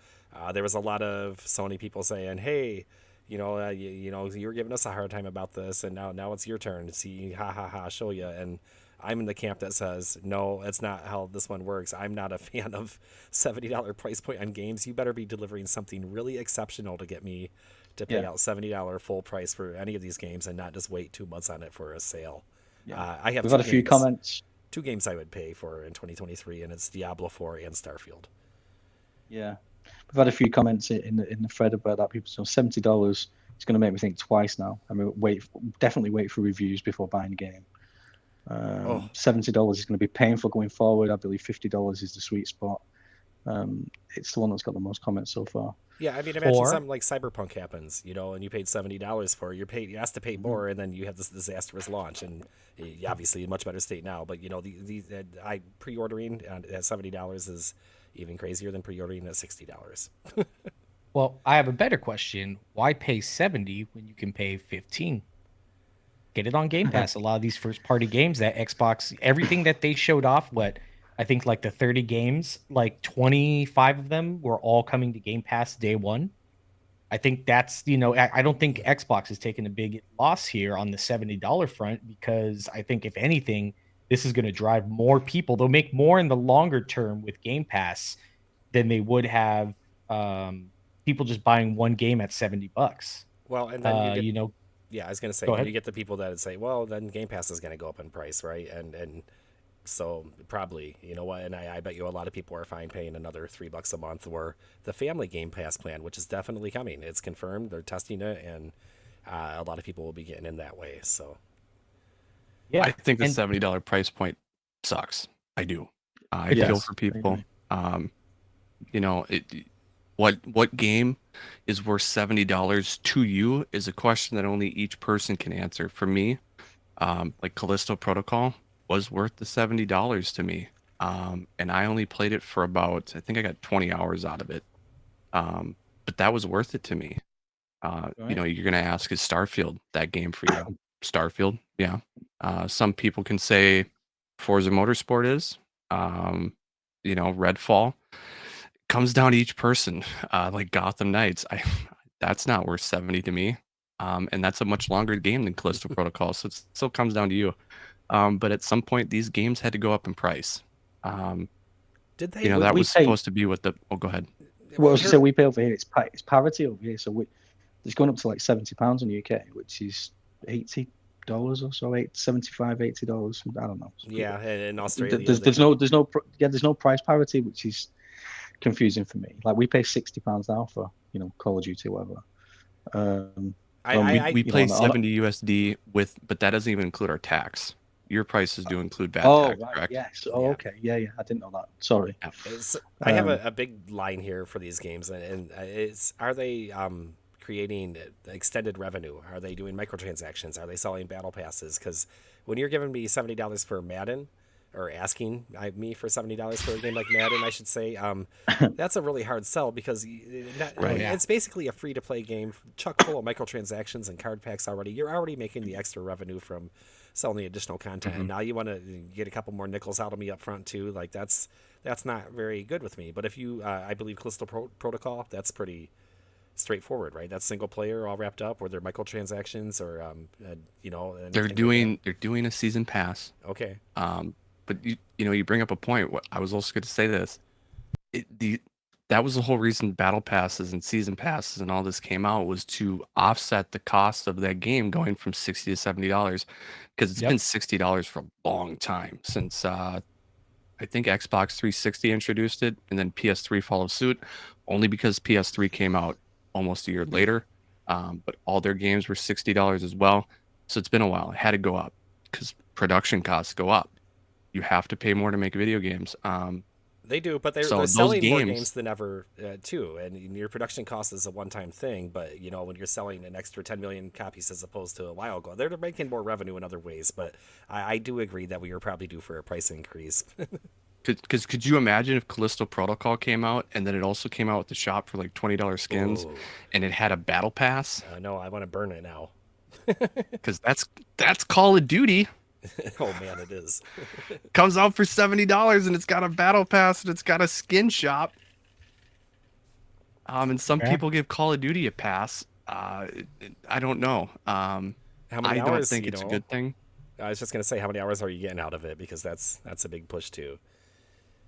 there was a lot of Sony people saying, "Hey, you're giving us a hard time about this, and now it's your turn. See, ha ha ha, show you." And I'm in the camp that says, no, that's not how this one works. I'm not a fan of $70 price point on games. You better be delivering something really exceptional to get me to pay out $70 full price for any of these games and not just wait 2 months on it for a sale. Yeah. I have We've had a few comments. 2 games I would pay for in 2023, and it's Diablo 4 and Starfield. Yeah. We've had a few comments in the thread about that. People say $70 is going to make me think twice now. I mean, definitely wait for reviews before buying a game. $70 is going to be painful going forward. I believe $50 is the sweet spot. It's the one that's got the most comments so far. Yeah, I mean, imagine something like Cyberpunk happens, and you paid $70 for it. You asked to pay more, and then you have this disastrous launch, and obviously in much better state now. But I pre-ordering at $70 is even crazier than pre-ordering at $60. Well, I have a better question. Why pay 70 when you can pay 15? Get it on Game Pass. A lot of these first party games that Xbox, everything that they showed off, I think like the 30 games, like 25 of them were all coming to Game Pass day one. I think that's, I don't think Xbox is taking a big loss here on the $70 front, because I think if anything, this is going to drive more people. They'll make more in the longer term with Game Pass than they would have people just buying one game at $70. Well, and then you get, yeah, I was going to say, Go when ahead. you get the people that say, well, then Game Pass is going to go up in price, right? And so probably, you know what, and I bet you a lot of people are fine paying another $3 a month, or the family Game Pass plan, which is definitely coming. It's confirmed. They're testing it, and a lot of people will be getting in that way. So yeah, I think the $70 price point sucks. I do. I feel for people. What game is worth $70 to you is a question that only each person can answer. For me, like Callisto Protocol was worth the $70 to me, and I only played it for about, I think I got 20 hours out of it, but that was worth it to me. You're gonna ask, is Starfield that game for you? Starfield, yeah. Some people can say Forza Motorsport is, Redfall. Comes down to each person. Like Gotham Knights, that's not worth 70 to me, and that's a much longer game than Callisto Protocol, so it still comes down to you. But at some point, these games had to go up in price. did they? That was supposed to be what the. Oh, go ahead. Well, so we pay over here. It's parity over here, so it's going up to like £70 in the UK, which is $80 or so, $75, $80. I don't know. Yeah, and in Australia, there's no price parity, which is confusing for me. Like we pay £60 now for Call of Duty, whatever. We pay 70 USD but that doesn't even include our tax. Your prices do include VAT tax, right. correct? Yes. Oh, yeah. Okay. Yeah. I didn't know that. Sorry. I have a big line here for these games, and are they creating extended revenue? Are they doing microtransactions? Are they selling battle passes? Because when you're giving me $70 for Madden, or asking me for $70 for a game like Madden, I should say, that's a really hard sell, because it's basically a free-to-play game chock full of microtransactions and card packs already. You're already making the extra revenue from selling the additional content, and now you want to get a couple more nickels out of me up front too. Like that's not very good with me. But if you, I believe Callisto Protocol, that's pretty straightforward, right? That's single player, all wrapped up. Were there microtransactions, or they're doing a season pass. Okay. But you bring up a point. I was also going to say this. That was the whole reason battle passes and season passes and all this came out, was to offset the cost of that game going from $60 to $70, because it's been $60 for a long time, since I think Xbox 360 introduced it, and then PS3 followed suit, only because PS3 came out almost a year later. But all their games were $60 as well. So it's been a while. It had to go up because production costs go up. You have to pay more to make video games. They do, but they're selling more games than ever, too. And your production cost is a one-time thing, but when you're selling an extra 10 million copies as opposed to a while ago, they're making more revenue in other ways. But I do agree that we were probably due for a price increase. Because could you imagine if Callisto Protocol came out and then it also came out with the shop for like $20 skins Ooh. and it had a battle pass? No, I want to burn it now. Because that's Call of Duty. Oh man, it is. Comes out for $70 and it's got a battle pass and it's got a skin shop. And some Yeah. people give Call of Duty a pass. I don't know. How many I don't hours? think you it's know? a good thing. I was just gonna say, how many hours are you getting out of it? Because that's a big push too.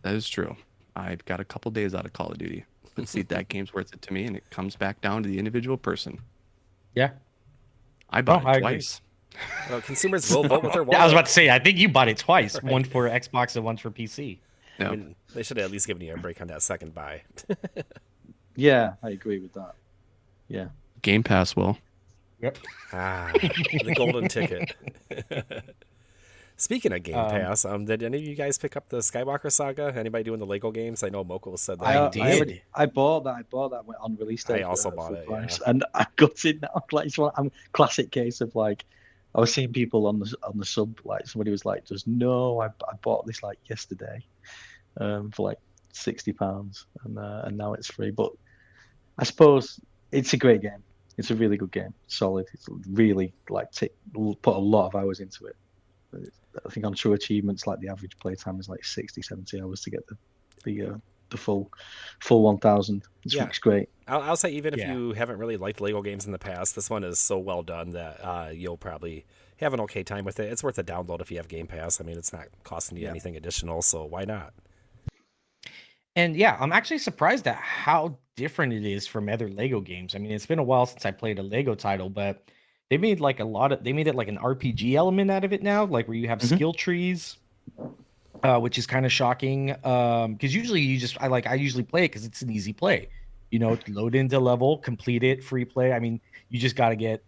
That is true. I've got a couple days out of Call of Duty. Let's see if that game's worth it to me, and it comes back down to the individual person. Yeah. I bought I it agree. twice. Well, consumers will vote with their wallet. Yeah, I was about to say, I think you bought it twice. Right. One for Xbox and one for PC. No. I mean, they should have at least given you a break on that second buy. Yeah, I agree with that. Yeah. Game Pass will. Yep. The golden ticket. Speaking of Game Pass, did any of you guys pick up the Skywalker Saga? Anybody doing the Lego games? I know Moko said that. I did. I bought that on release day. I also bought full it, price. yeah. And I got it now. Like it's one classic case of like I was seeing people on the sub, like somebody was like, "Just no, I bought this like yesterday, for like £60, and now it's free." But I suppose it's a great game. It's a really good game. Solid. It's really like put a lot of hours into it. I think on true achievements, like the average playtime is like 60, 70 hours to get the full 1,000. It's great. I'll say, even if Yeah. you haven't really liked Lego games in the past, this one is so well done that you'll probably have an okay time with it. It's worth a download if you have Game Pass. I mean, it's not costing you anything additional, so why not? And yeah, I'm actually surprised at how different it is from other Lego games. I mean, it's been a while since I played a Lego title, but they made like they made it like an RPG element out of it now, like where you have Mhm. skill trees, which is kind of shocking. Because usually I usually play it because it's an easy play. You know, load into level, complete it, free play. I mean, you just got to get,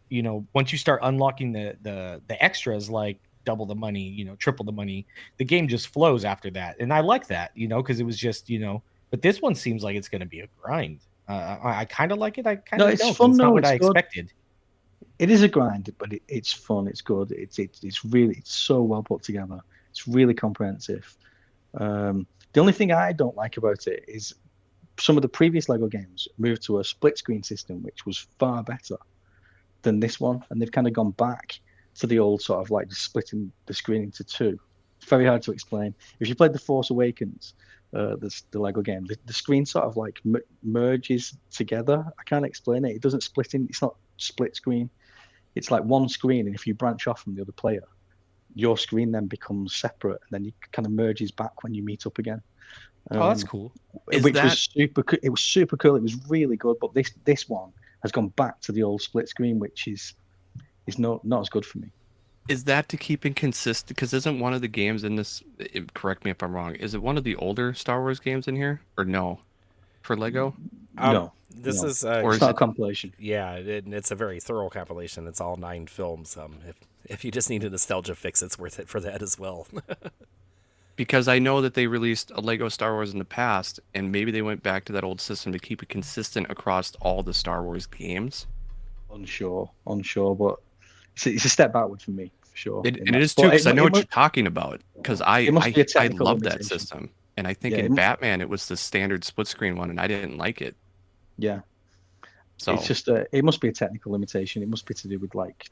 once you start unlocking the extras, like double the money, triple the money, the game just flows after that. And I like that, because it was just, but this one seems like it's going to be a grind. I kind of like it. I kind No, of it's don't. 'Cause fun, It's not no, what it's I good. expected. It is a grind, but it's fun. It's good. It's so well put together. It's really comprehensive. The only thing I don't like about it is some of the previous Lego games moved to a split screen system, which was far better than this one, and they've kind of gone back to the old sort of like splitting the screen into two. It's very hard to explain. If you played The Force Awakens, the Lego game, the screen sort of like merges together. I can't explain it. It doesn't split in. It's not split screen. It's like one screen, and if you branch off from the other player, your screen then becomes separate, and then it kind of merges back when you meet up again. Oh, that's cool. Is Which that- was super. It was super cool. It was really good. But this one has gone back to the old split screen, which is not as good for me. Is that to keep it consistent? Because isn't one of the games in this, correct me if I'm wrong, is it one of the older Star Wars games in here? Or no? For Lego? No, This no. is Or It's is not a it- compilation. yeah, it's a very thorough compilation. It's all 9 films. If you just need a nostalgia fix, it's worth it for that as well. Because I know that they released a Lego Star Wars in the past, and maybe they went back to that old system to keep it consistent across all the Star Wars games. Unsure, but it's a step backward for me, for sure. And in it that. is But too, because I know what must- you're talking about. Because I it must be a I technical love that limitation. system. And I think Yeah, in Batman it was the standard split screen one, and I didn't like it. Yeah, So it's just it must be a technical limitation. It must be to do with like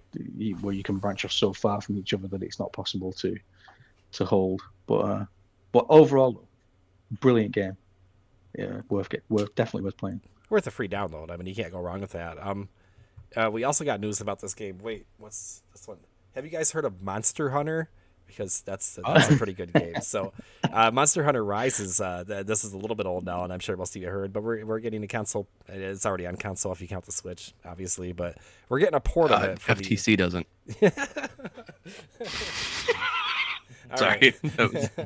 where you can branch off so far from each other that it's not possible to hold. But overall, brilliant game. Yeah, definitely worth playing. Worth a free download. I mean, you can't go wrong with that. We also got news about this game. Wait, what's this one? Have you guys heard of Monster Hunter? Because that's a pretty good game. So, Monster Hunter Rises. This is a little bit old now, and I'm sure most of you heard. But we're getting a console. It's already on console if you count the Switch, obviously. But we're getting a port of it. For FTC doesn't. All Sorry. right.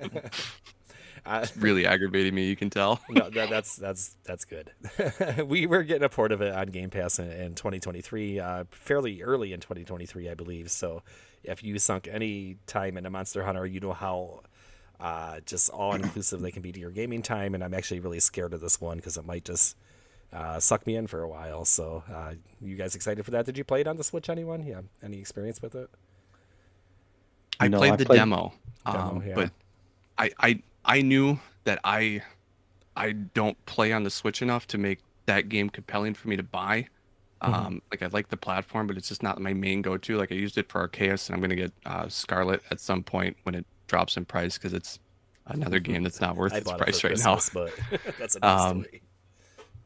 That was really aggravating me, you can tell. No, that's good. We were getting a port of it on Game Pass in 2023, fairly early in 2023, I believe. So if you sunk any time into Monster Hunter, you know how just all-inclusive they can be to your gaming time. And I'm actually really scared of this one because it might just suck me in for a while. So you guys excited for that? Did you play it on the Switch, anyone? Yeah, any experience with it? I No, played I the played- demo, Demo, yeah. but I knew that I don't play on the Switch enough to make that game compelling for me to buy. Like I like the platform, but it's just not my main go-to. Like I used it for Arceus, and I'm gonna get Scarlet at some point when it drops in price because it's another game that's not worth I its bought it price for right now. Christmas, but that's another story.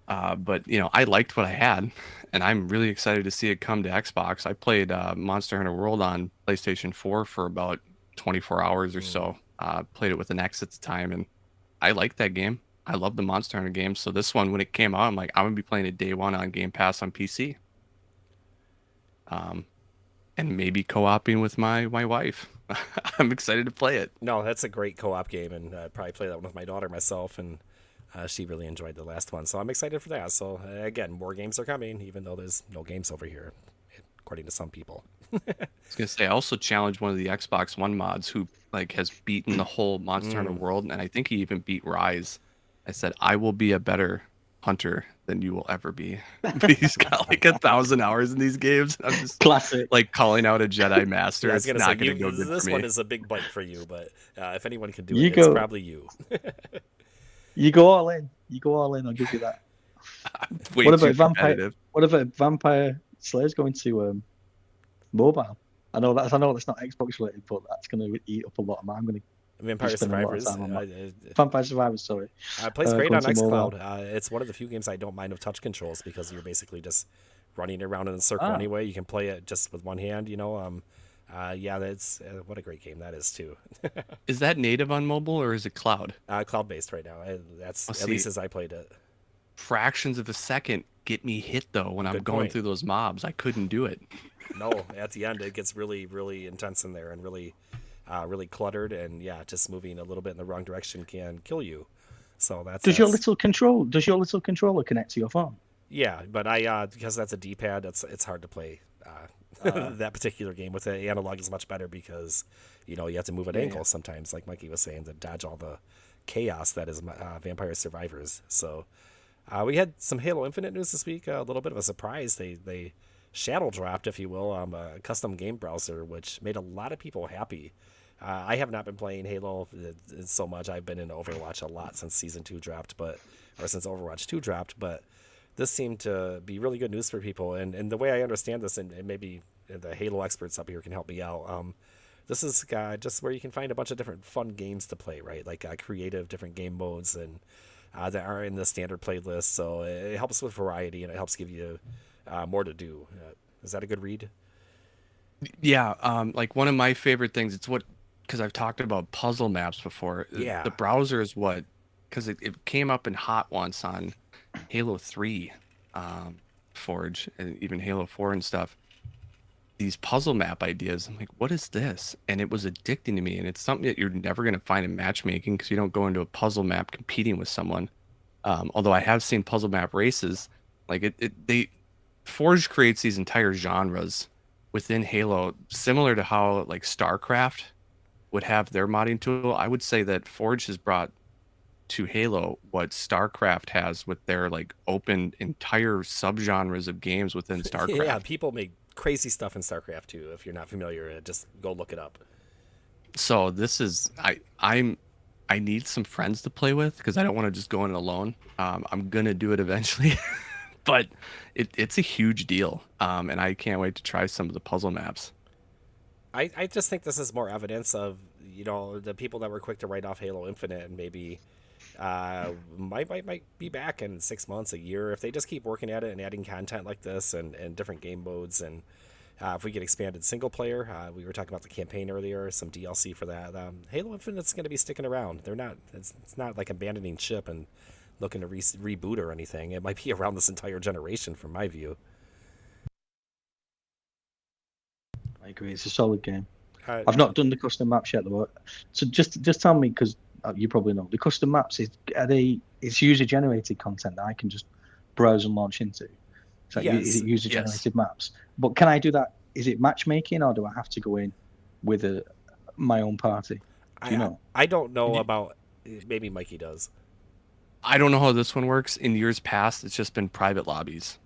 But I liked what I had, and I'm really excited to see it come to Xbox. I played Monster Hunter World on PlayStation 4 for about 24 hours or so. Played it with an X at the time, and I liked that game. I love the Monster Hunter games. So this one, when it came out, I'm like, I'm gonna be playing it day one on Game Pass on PC. And maybe co-oping with my wife. I'm excited to play it. No, that's a great co-op game, and probably play that one with my daughter myself, and she really enjoyed the last one. So I'm excited for that. So again, more games are coming, even though there's no games over here, according to some people. I was gonna say, I also challenged one of the Xbox One mods who like has beaten the whole Monster Hunter world, and I think he even beat Rise. I said, I will be a better hunter than you will ever be. But he's got like 1,000 hours in these games. I'm just Classic. like calling out a Jedi Master. Yeah, I was It's gonna not say gonna go good this for one me. is a big bite for you, but if anyone can do You it, it's go- probably you. You go all in. You go all in. I'll give you that. Way What too about Vampire? competitive. What about Vampire Slayer's going to mobile? I know that's not Xbox related, but that's going to eat up a lot of mine. I'm going to Vampire spend a lot of Survivors. time on that. Vampire Survivors. Sorry. It plays great going on to mobile. xCloud. It's one of the few games I don't mind with touch controls because you're basically just running around in a circle anyway. You can play it just with one hand, yeah, that's what a great game that is too. Is that native on mobile or is it cloud? Cloud-based right now. That's Oh, at see. least as I played it. Fractions of a second get me hit though when I'm Good going point. through those mobs. I couldn't do it. No, at the end it gets really, really intense in there and really, really cluttered. And yeah, just moving a little bit in the wrong direction can kill you. So Does your little controller connect to your phone? Yeah, but I because that's a D-pad, it's hard to play that particular game with it. Analog is much better because you have to move at angles sometimes, like Mikey was saying, to dodge all the chaos that is Vampire Survivors. So we had some Halo Infinite news this week. A little bit of a surprise. They shadow dropped, if you will, a custom game browser, which made a lot of people happy. I have not been playing Halo so much. I've been in Overwatch a lot since Season 2 dropped, or since Overwatch 2 dropped, but this seemed to be really good news for people. And the way I understand this, and maybe the Halo experts up here can help me out, this is just where you can find a bunch of different fun games to play, right? Like creative different game modes and that are in the standard playlist. So it helps with variety and it helps give you more to do. Is that a good read? Yeah, like one of my favorite things, because I've talked about puzzle maps before. Yeah. The browser is because it came up in hot once on Halo 3, Forge, and even Halo 4 and stuff. These puzzle map ideas, I'm like, what is this? And it was addicting to me. And it's something that you're never going to find in matchmaking because you don't go into a puzzle map competing with someone. Although I have seen puzzle map races, like Forge creates these entire genres within Halo, similar to how like StarCraft would have their modding tool. I would say that Forge has brought to Halo what StarCraft has with their like open entire subgenres of games within StarCraft. Yeah, people make crazy stuff in StarCraft too. If you're not familiar, just go look it up. So this is I need some friends to play with because I don't want to just go in alone. I'm gonna do it eventually, but it's a huge deal, and I can't wait to try some of the puzzle maps. I just think this is more evidence of the people that were quick to write off Halo Infinite and maybe might be back in 6 months, a year, if they just keep working at it and adding content like this and different game modes. And if we get expanded single player, we were talking about the campaign earlier, some DLC for that. Halo Infinite's going to be sticking around. It's not like abandoning ship and looking to reboot or anything. It might be around this entire generation from my view. I agree. It's a solid game. Uh, I've not done the custom maps yet, though. So just tell me, because you probably know, the custom maps it's user generated content that I can just browse and launch into. So Yes, is it user generated maps? But can I do that? Is it matchmaking, or do I have to go in with my own party? Do you know? I don't know about. Maybe Mikey does. I don't know how this one works. In years past, it's just been private lobbies.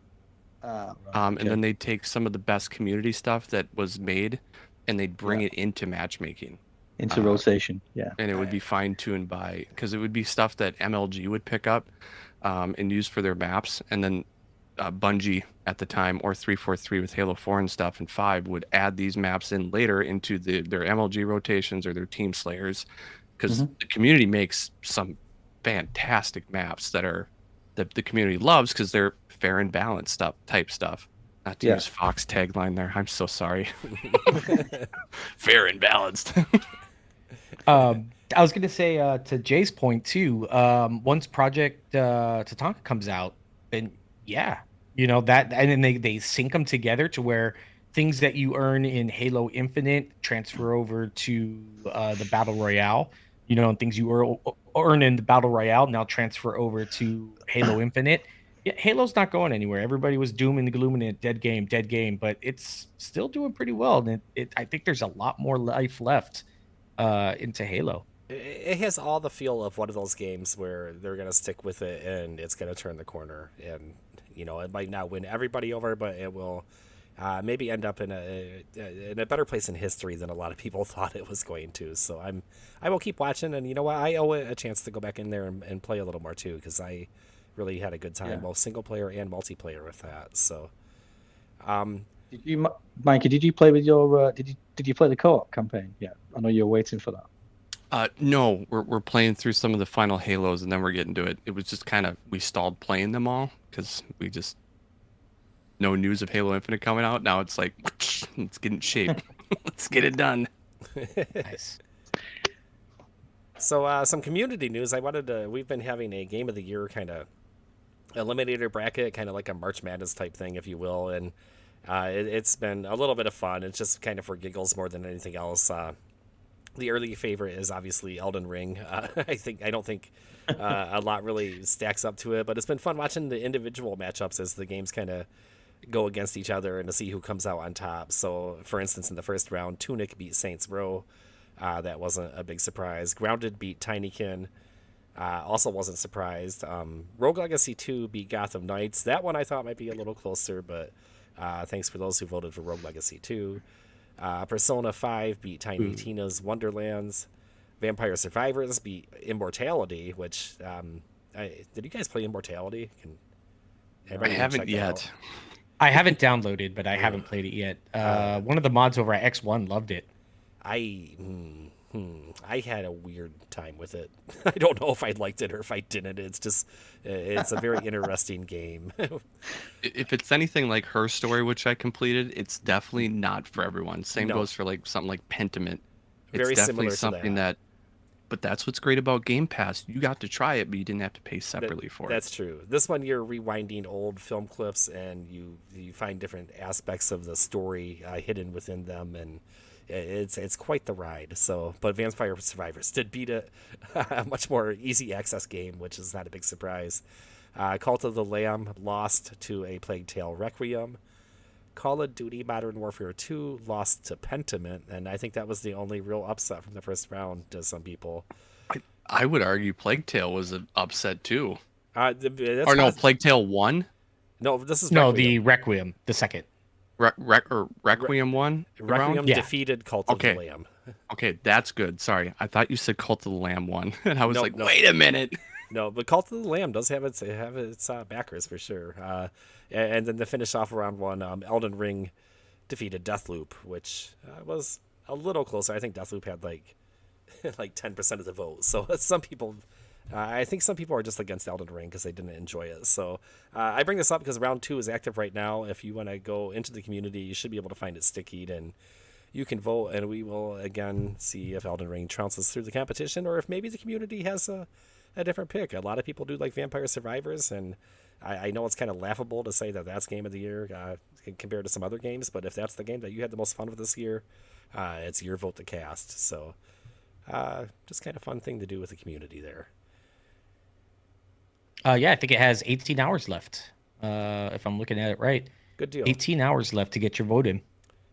Right, And okay. then they take some of the best community stuff that was made and they bring it into matchmaking. Into Uh, rotation. Yeah. and it would be fine-tuned by, because it would be stuff that MLG would pick up and use for their maps, and then Bungie at the time, or 343 with Halo 4 and stuff, and 5 would add these maps in later into their MLG rotations or their Team Slayers, because the community makes some fantastic maps that the community loves because they're fair and balanced stuff. Not to Yeah. use Fox tagline there. I'm so sorry. Fair and balanced. I was gonna say to Jay's point too. Once Project Tatanka comes out, then yeah, that, and then they sync them together to where things that you earn in Halo Infinite transfer over to the Battle Royale. And things you earn in the Battle Royale now transfer over to Halo Infinite. Yeah, Halo's not going anywhere. Everybody was doom and glooming it, dead game, but it's still doing pretty well. And I think there's a lot more life left into Halo. It has all the feel of one of those games where they're gonna stick with it and it's gonna turn the corner. And it might not win everybody over, but it will maybe end up in a better place in history than a lot of people thought it was going to. So I will keep watching, and you know what, I owe it a chance to go back in there and play a little more too, because I really had a good time, both single player and multiplayer with that. So, Did you, Mikey? Did you play with your? Did you play the co-op campaign? Yeah, I know you're waiting for that. No, we're playing through some of the final Halos, and then we're getting to it. It was just kind of, we stalled playing them all because we just, no news of Halo Infinite coming out. Now it's like, let's get in shape. Let's get it done. Nice. So some community news. We've been having a game of the year kind of eliminator bracket, kind of like a March Madness type thing, if you will, and it's been a little bit of fun. It's just kind of for giggles more than anything else. The early favorite is obviously Elden Ring. I don't think a lot really stacks up to it, but it's been fun watching the individual matchups as the games kind of go against each other and to see who comes out on top. So, for instance, in the first round, Tunic beat Saints Row. That wasn't a big surprise. Grounded beat Tinykin. Also wasn't surprised. Rogue Legacy 2 beat Gotham Knights. That one I thought might be a little closer, but thanks for those who voted for Rogue Legacy 2. Persona 5 beat Tiny Tina's Wonderlands. Vampire Survivors beat Immortality, which did you guys play Immortality? I haven't yet. I haven't downloaded, but I haven't played it yet. One of the mods over at X1 loved it. I had a weird time with it. I don't know if I liked it or if I didn't. It's a very interesting game. If it's anything like Her Story, which I completed, it's definitely not for everyone. Same goes for like something like Pentiment. It's Very definitely similar to something that. But that's what's great about Game Pass. You got to try it, but you didn't have to pay separately for it. That's true. This one, you're rewinding old film clips, and you find different aspects of the story hidden within them, and it's quite the ride. So, but Vampire Survivors did beat a much more easy access game, which is not a big surprise. Cult of the Lamb lost to A Plague Tale Requiem. Call of Duty Modern Warfare 2 lost to Pentiment, and I think that was the only real upset from the first round to some people. I would argue Plague Tale was an upset too. No, Plague Tale 1? No, this is the Requiem, the second. Requiem 1? Requiem defeated Cult of the Lamb. Okay, that's good. Sorry. I thought you said Cult of the Lamb 1, and I was wait a minute. No, but Cult of the Lamb does have its backers for sure. And then to finish off round one, Elden Ring defeated Deathloop, which was a little closer. I think Deathloop had like 10% of the vote. So some people, I think some people are just against Elden Ring because they didn't enjoy it. So I bring this up because round 2 is active right now. If you want to go into the community, you should be able to find it stickied, and you can vote, and we will again see if Elden Ring trounces through the competition, or if maybe the community has a different pick. A lot of people do like Vampire Survivors, and I know it's kind of laughable to say that that's game of the year compared to some other games, but if that's the game that you had the most fun with this year, it's your vote to cast. So just kind of fun thing to do with the community there. Yeah, I think it has 18 hours left, if I'm looking at it right. Good deal. 18 hours left to get your vote in.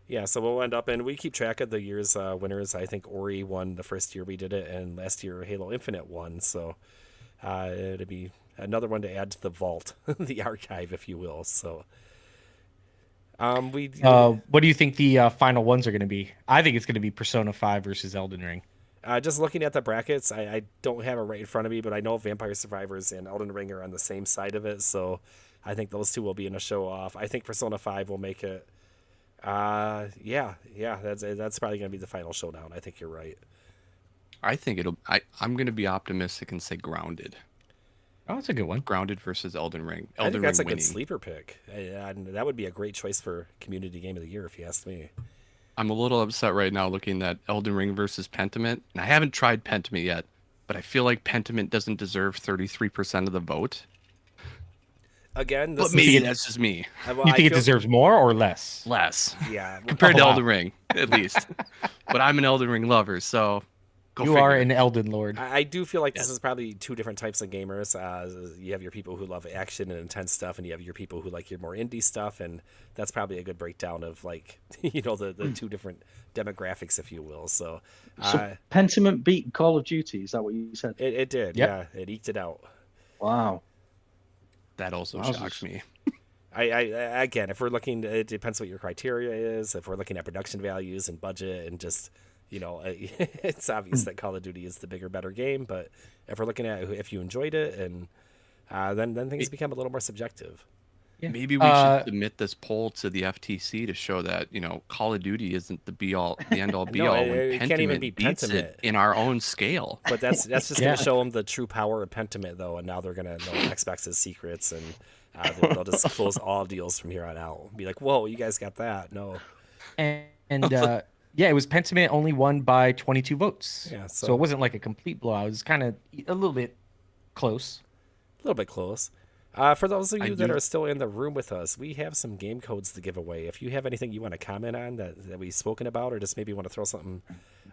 Yeah, so we'll end up, and we keep track of the year's winners. I think Ori won the first year we did it, and last year Halo Infinite won. So it'll be another one to add to the vault, the archive, if you will. So what do you think the final ones are going to be? I think it's going to be Persona 5 versus Elden Ring. Just looking at the brackets, I don't have it right in front of me, but I know Vampire Survivors and Elden Ring are on the same side of it, so I think those two will be in a show off. I think Persona 5 will make it. Yeah, that's probably gonna be the final showdown. I think you're right. I think I'm gonna be optimistic and say Grounded. Oh, that's a good one. Grounded versus Elden Ring. I think Elden that's Ring a good winning. sleeper pick. And that would be a great choice for Community Game of the Year, if you ask me. I'm a little upset right now looking at Elden Ring versus Pentiment, and I haven't tried Pentiment yet, but I feel like Pentiment doesn't deserve 33% of the vote. Again, But maybe that's just me. Well, You think it deserves more or less? Less. Yeah. Compared Oh, to wow. Elden Ring, at least. But I'm an Elden Ring lover, so go You figure. are an Elden Lord. I do feel like this is probably two different types of gamers. You have your people who love action and intense stuff, and you have your people who like your more indie stuff, and that's probably a good breakdown of like the two different demographics, if you will. So Pentiment beat Call of Duty. Is that what you said? it did, Yep. yeah, it eked it out. Wow. That also Wowzers. shocks me. I again, if we're looking, it depends what your criteria is. If we're looking at production values and budget and just it's obvious that Call of Duty is the bigger, better game. But if we're looking at if you enjoyed it, and then things become a little more subjective. Yeah. Maybe we should submit this poll to the FTC to show that Call of Duty isn't the end all be No, all. it can't even be beats Pentiment. it in our own scale. But that's just Yeah. going to show them the true power of Pentiment, though, and now they're going to know Xbox's secrets, and they'll just close all deals from here on out. Be like, whoa, you guys got that? No. And yeah, it was Pentiment only won by 22 votes. Yeah, so it wasn't like a complete blowout. It was kind of a little bit close. A little bit close. For those of you that are still in the room with us, we have some game codes to give away. If you have anything you want to comment on that we've spoken about, or just maybe want to throw something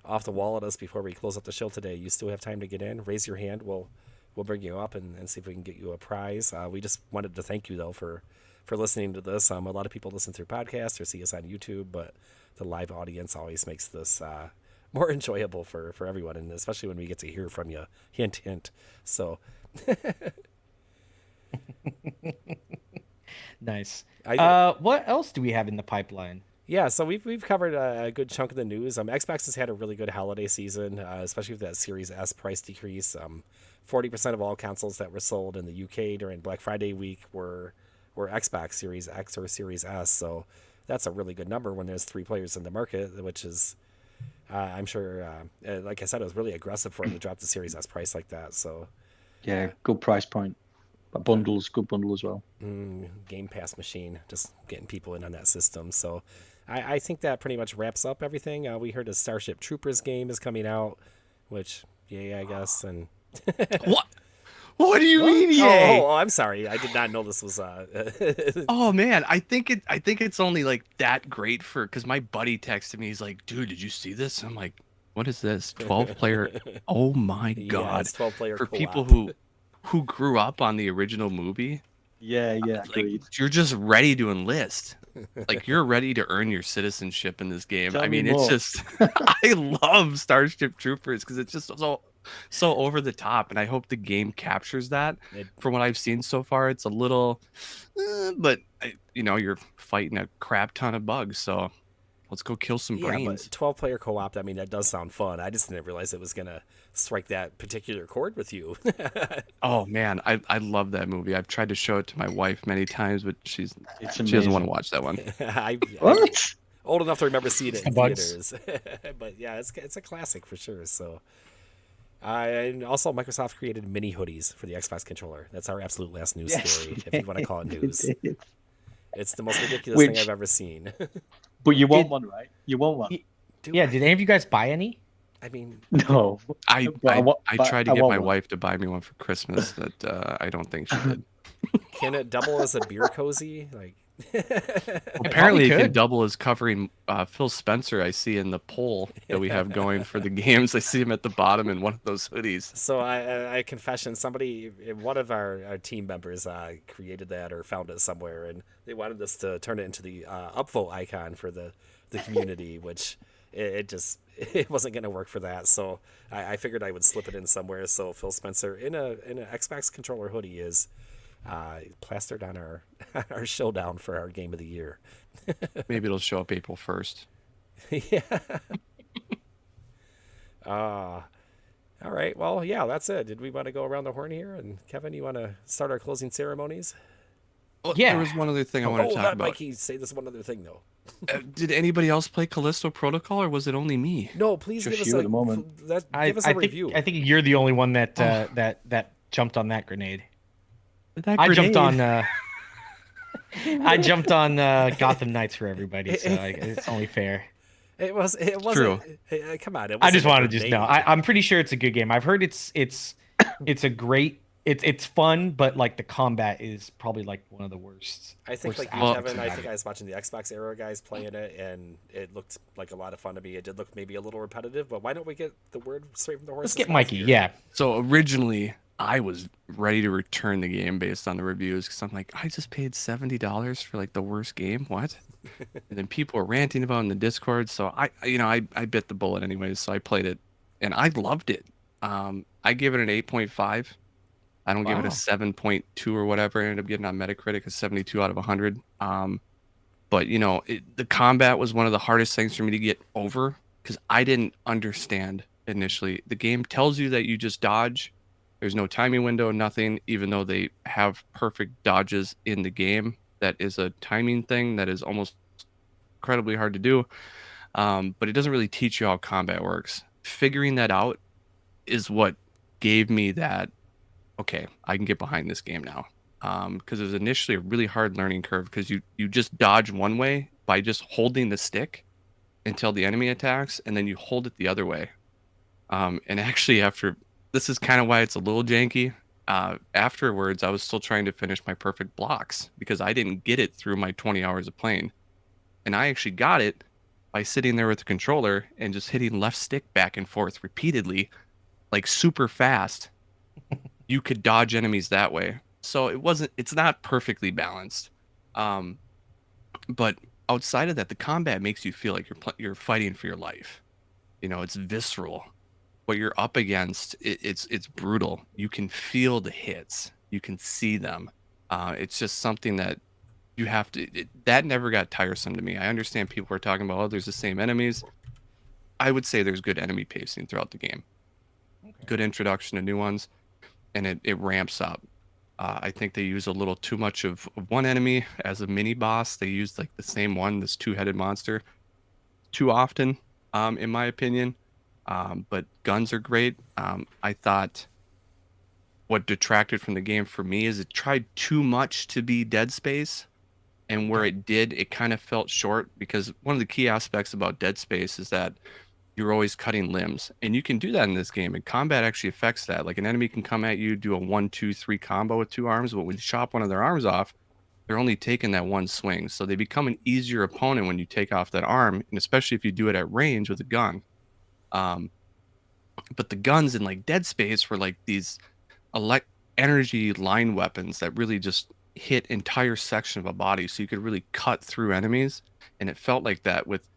off the wall at us before we close up the show today, you still have time to get in. Raise your hand. We'll bring you up and see if we can get you a prize. We just wanted to thank you, though, for listening to this. A lot of people listen through podcasts or see us on YouTube, but the live audience always makes this more enjoyable for everyone, and especially when we get to hear from you. Hint, hint. So... Nice. What else do we have in the pipeline? Yeah, so we've covered a good chunk of the news. Xbox has had a really good holiday season, especially with that Series S price decrease. 40% of all consoles that were sold in the UK during Black Friday week were Xbox Series X or Series S. So that's a really good number when there's 3 players in the market, which is, I'm sure, like I said, it was really aggressive for them to drop the Series S price like that. So Yeah, good price point. But bundles, good bundle as well. Game Pass machine, just getting people in on that system. So I think that pretty much wraps up everything. We heard a Starship Troopers game is coming out, which, yay, I guess. And What? What do you mean, yay? Oh, I'm sorry. I did not know this was. Oh man, I think it's only like that great because my buddy texted me. He's like, "Dude, did you see this?" I'm like, "What is this? 12-player? Oh my god!" Yeah, it's 12-player for co-op. people who grew up on the original movie. Yeah, Like, agreed. you're just ready to enlist. Like you're ready to earn your citizenship in this game. Tell I me mean, it's more. just I love Starship Troopers because it's just so over the top, and I hope the game captures that. From what I've seen so far, it's a little, but you're fighting a crap ton of bugs, so let's go kill some brains. But 12-player co-op. I mean, that does sound fun. I just didn't realize it was gonna strike that particular chord with you. Oh man, I love that movie. I've tried to show it to my wife many times, but she doesn't amazing. want to watch that one. What? Old enough to remember seeing it in Bugs. theaters. But yeah, it's a classic for sure. So, and also Microsoft created mini hoodies for the Xbox controller. That's our absolute last news story, if you want to call it news. It's the most ridiculous thing I've ever seen. But you want one, right? You want one? Yeah, did any of you guys buy any? I mean, No. I But tried to I get want my one. wife to buy me one for Christmas that I don't think she did. can it double as a beer cozy? Like, Apparently, it can could. double as covering Phil Spencer. I see in the poll that we have going for the games. I see him at the bottom in one of those hoodies. so I confession, somebody, one of our team members created that or found it somewhere, and they wanted us to turn it into the upvote icon for the community, which it wasn't going to work for that. So I figured I would slip it in somewhere. So Phil Spencer in an Xbox controller hoodie is plastered on our showdown for our game of the year. Maybe it'll show up April 1st. Yeah. All right. Well, yeah, that's it. Did we want to go around the horn here? And Kevin, you want to start our closing ceremonies? Well, there Yeah. was one other thing I wanted to Oh, talk not about. Mikey. Say this one other thing though. Did anybody else play Callisto Protocol, or was it only me? No, please Just give us you a at the moment. give us a review. I think you're the only one that Oh. that jumped on that grenade. That I jumped grenade. on I jumped on Gotham Knights for everybody, so it's only fair. It wasn't. True. Come on, it I wasn't just a wanted to just know. grenade. I'm pretty sure it's a good game. I've heard it's a great it's fun, but like the combat is probably like one of the worst. I think worst like you, aspects Kevin. I about think it. I was watching the Xbox era guys playing it, and it looked like a lot of fun to me. It did look maybe a little repetitive, but why don't we get the word straight from the horse's Let's get mouth Mikey. here? Yeah. So originally, I was ready to return the game based on the reviews because I'm like, I just paid $70 for like the worst game. What? And then people were ranting about it in the Discord. So I bit the bullet anyways. So I played it, and I loved it. I gave it an 8.5. I don't give it a Wow. 7.2 or whatever. I ended up getting on Metacritic a 72 out of 100. But the combat was one of the hardest things for me to get over because I didn't understand initially. The game tells you that you just dodge. There's no timing window, nothing, even though they have perfect dodges in the game. That is a timing thing that is almost incredibly hard to do. But it doesn't really teach you how combat works. Figuring that out is what gave me that, okay, I can get behind this game now. Because it was initially a really hard learning curve because you just dodge one way by just holding the stick until the enemy attacks, and then you hold it the other way. And actually, this is kind of why it's a little janky. Afterwards, I was still trying to finish my perfect blocks because I didn't get it through my 20 hours of playing. And I actually got it by sitting there with the controller and just hitting left stick back and forth repeatedly, like super fast. You could dodge enemies that way. So it's not perfectly balanced. But outside of that, the combat makes you feel like you're fighting for your life. It's visceral. What you're up against, it's brutal. You can feel the hits. You can see them. It's just something that you have to. That never got tiresome to me. I understand people are talking about, oh, there's the same enemies. I would say there's good enemy pacing throughout the game. Good introduction to new ones, and it ramps up. I think they use a little too much of one enemy as a mini boss. They use like the same one, this two-headed monster, too often, in my opinion. But guns are great. I thought what detracted from the game for me is it tried too much to be Dead Space, and where it did, it kind of felt short because one of the key aspects about Dead Space is that you're always cutting limbs, and you can do that in this game, and combat actually affects that. Like an enemy can come at you, do a 1-2-3 combo with two arms, but when you chop one of their arms off, they're only taking that one swing, so they become an easier opponent when you take off that arm, and especially if you do it at range with a gun. But the guns in like Dead Space were like these energy line weapons that really just hit entire section of a body, so you could really cut through enemies, and it felt like that with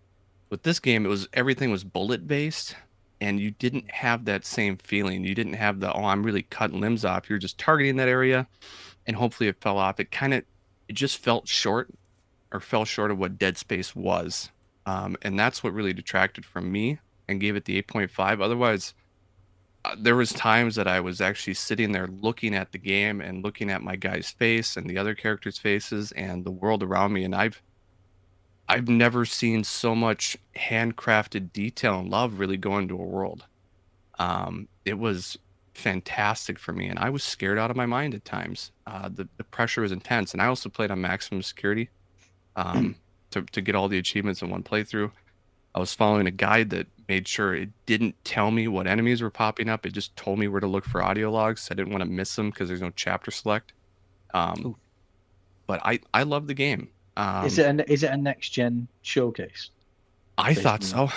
this game. Everything was bullet based, and you didn't have that same feeling. You didn't have the, oh, I'm really cutting limbs off. You're just targeting that area, and hopefully it fell off. It just felt short, or fell short of what Dead Space was, and that's what really detracted from me and gave it the 8.5. Otherwise, there was times that I was actually sitting there looking at the game and looking at my guy's face and the other characters' faces and the world around me, and I've never seen so much handcrafted detail and love really go into a world. It was fantastic for me, and I was scared out of my mind at times. The pressure was intense, and I also played on maximum security to get all the achievements in one playthrough. I was following a guide that made sure it didn't tell me what enemies were popping up. It just told me where to look for audio logs. I didn't want to miss them because there's no chapter select. But I love the game. Is it a next gen showcase? I thought so.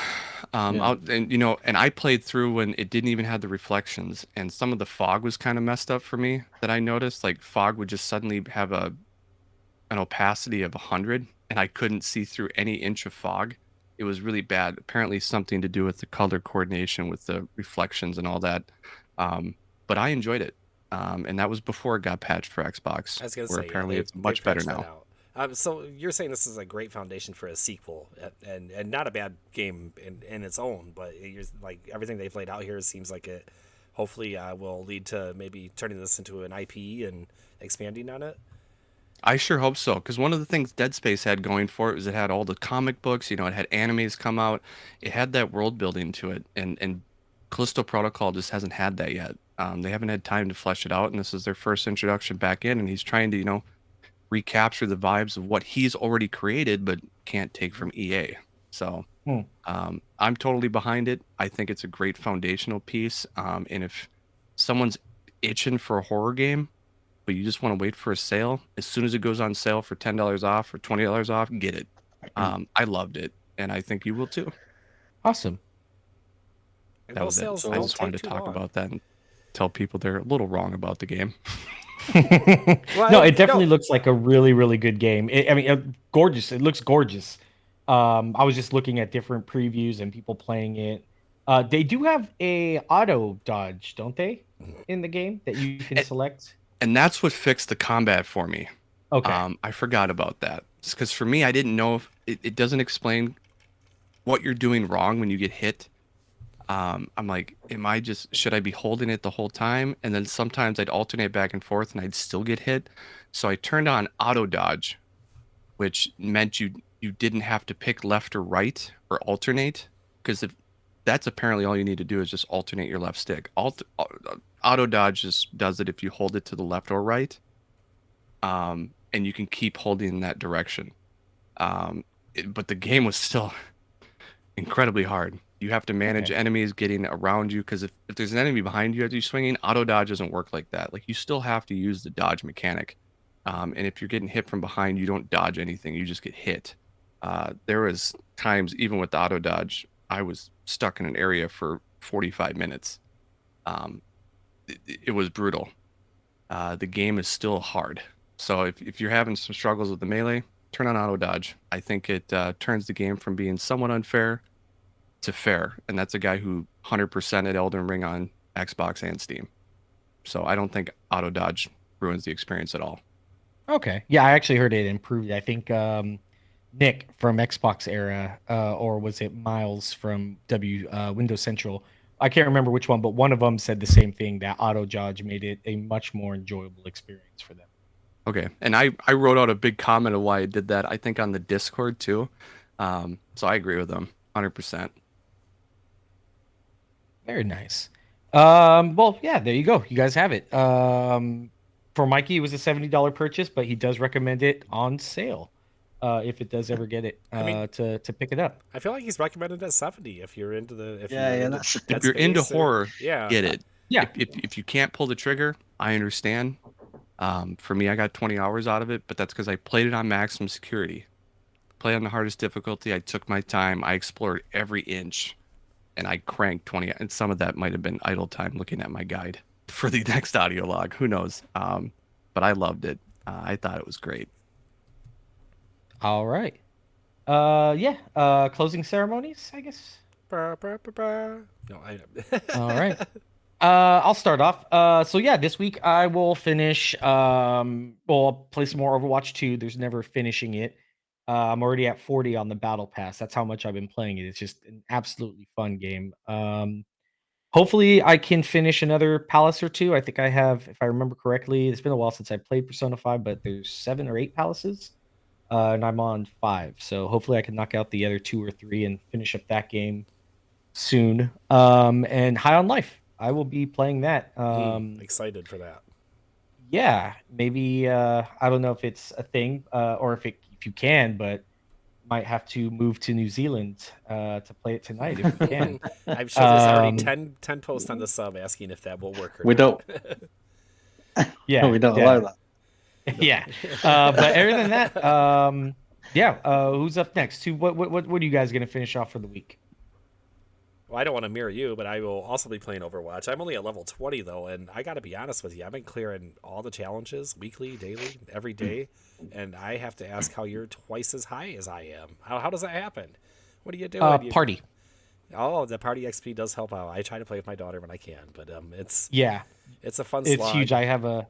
Yeah. And I played through when it didn't even have the reflections, and some of the fog was kind of messed up for me that I noticed. Like fog would just suddenly have an opacity of 100, and I couldn't see through any inch of fog. It was really bad. Apparently something to do with the color coordination with the reflections and all that. But I enjoyed it. And that was before it got patched for Xbox, I was gonna where say, apparently yeah, it's much better patched that now. out. So you're saying this is a great foundation for a sequel, and not a bad game in its own, but you're, like everything they've laid out here seems like it hopefully will lead to maybe turning this into an IP and expanding on it. I sure hope so, because one of the things Dead Space had going for it was it had all the comic books, it had animes come out, it had that world building to it, and Callisto Protocol just hasn't had that yet. They haven't had time to flesh it out, and this is their first introduction back in, and he's trying to, recapture the vibes of what he's already created but can't take from EA. So Hmm. I'm totally behind it. I think it's a great foundational piece. And if someone's itching for a horror game, but you just want to wait for a sale, as soon as it goes on sale for $10 off or $20 off, get it. I loved it, and I think you will too. Awesome. And That those was it. sales I don't just take wanted to too talk long. about that and tell people they're a little wrong about the game. Well, No, it definitely no. looks like a really, really good game. Gorgeous. It looks gorgeous. I was just looking at different previews and people playing it. They do have a auto dodge, don't they, in the game that you can And, select? and that's what fixed the combat for me. Okay. I forgot about that because for me, I didn't know if it doesn't explain what you're doing wrong when you get hit. I'm like, should I be holding it the whole time? And then sometimes I'd alternate back and forth and I'd still get hit. So I turned on auto dodge, which meant you didn't have to pick left or right or alternate, because if that's apparently all you need to do is just alternate your left stick. Auto dodge just does it if you hold it to the left or right, and you can keep holding in that direction. But the game was still incredibly hard. You have to manage Okay. enemies getting around you, because if there's an enemy behind you as you're swinging, auto dodge doesn't work like that. Like, you still have to use the dodge mechanic. And if you're getting hit from behind, you don't dodge anything, you just get hit. There was times, even with the auto dodge, I was stuck in an area for 45 minutes. It was brutal. The game is still hard. So if you're having some struggles with the melee, turn on auto dodge. I think it turns the game from being somewhat unfair to fair, and that's a guy who 100% at Elden Ring on Xbox and Steam. So I don't think auto dodge ruins the experience at all. Okay. Yeah, I actually heard it improved. I think Nick from Xbox era, or was it Miles from Windows Central? I can't remember which one, but one of them said the same thing, that auto dodge made it a much more enjoyable experience for them. Okay, and I wrote out a big comment of why I did that, I think on the Discord too. So I agree with them 100%. Very nice. Well, yeah, there you go. You guys have it. For Mikey, it was a $70 purchase, but he does recommend it on sale. If it does ever get it I mean, to pick it up. I feel like he's recommended at 70 if you're into the That's If you're into horror, yeah. get it. Yeah. If you can't pull the trigger, I understand. For me, I got 20 hours out of it, but that's because I played it on maximum security. Play on the hardest difficulty. I took my time. I explored every inch, and I cranked 20. And some of that might have been idle time looking at my guide for the next audio log. Who knows? But I loved it. I thought it was great. All right. Yeah. Closing ceremonies, I guess. Bah, bah, bah, bah. No, I. All right. I'll start off. So yeah, this week I will finish. Well, I'll play some more Overwatch 2. There's never finishing it. I'm already at 40 on the battle pass. That's how much I've been playing it. It's just an absolutely fun game. Hopefully I can finish another palace or two. I think I have, if I remember correctly, it's been a while since I played Persona 5, but there's 7 or 8 palaces. And I'm on 5. So hopefully I can knock out the other 2 or 3 and finish up that game soon. And High on Life. I will be playing that. Excited for that. Yeah, maybe I don't know if it's a thing or if you can, but might have to move to New Zealand to play it tonight if we can. I'm sure there's already Um, 10 posts on the sub asking if that will work or We not. Yeah, we don't yeah, allow that. yeah. But other than that, yeah. Who's up next? What are you guys gonna finish off for the week? Well, I don't want to mirror you, but I will also be playing Overwatch. I'm only at level 20 though, and I got to be honest with you. I've been clearing all the challenges weekly, daily, every day, and I have to ask how you're twice as high as I am. How does that happen? What do you do? Party. Oh, the party XP does help out. I try to play with my daughter when I can, but it's Yeah, a fun it's slog. huge. I have a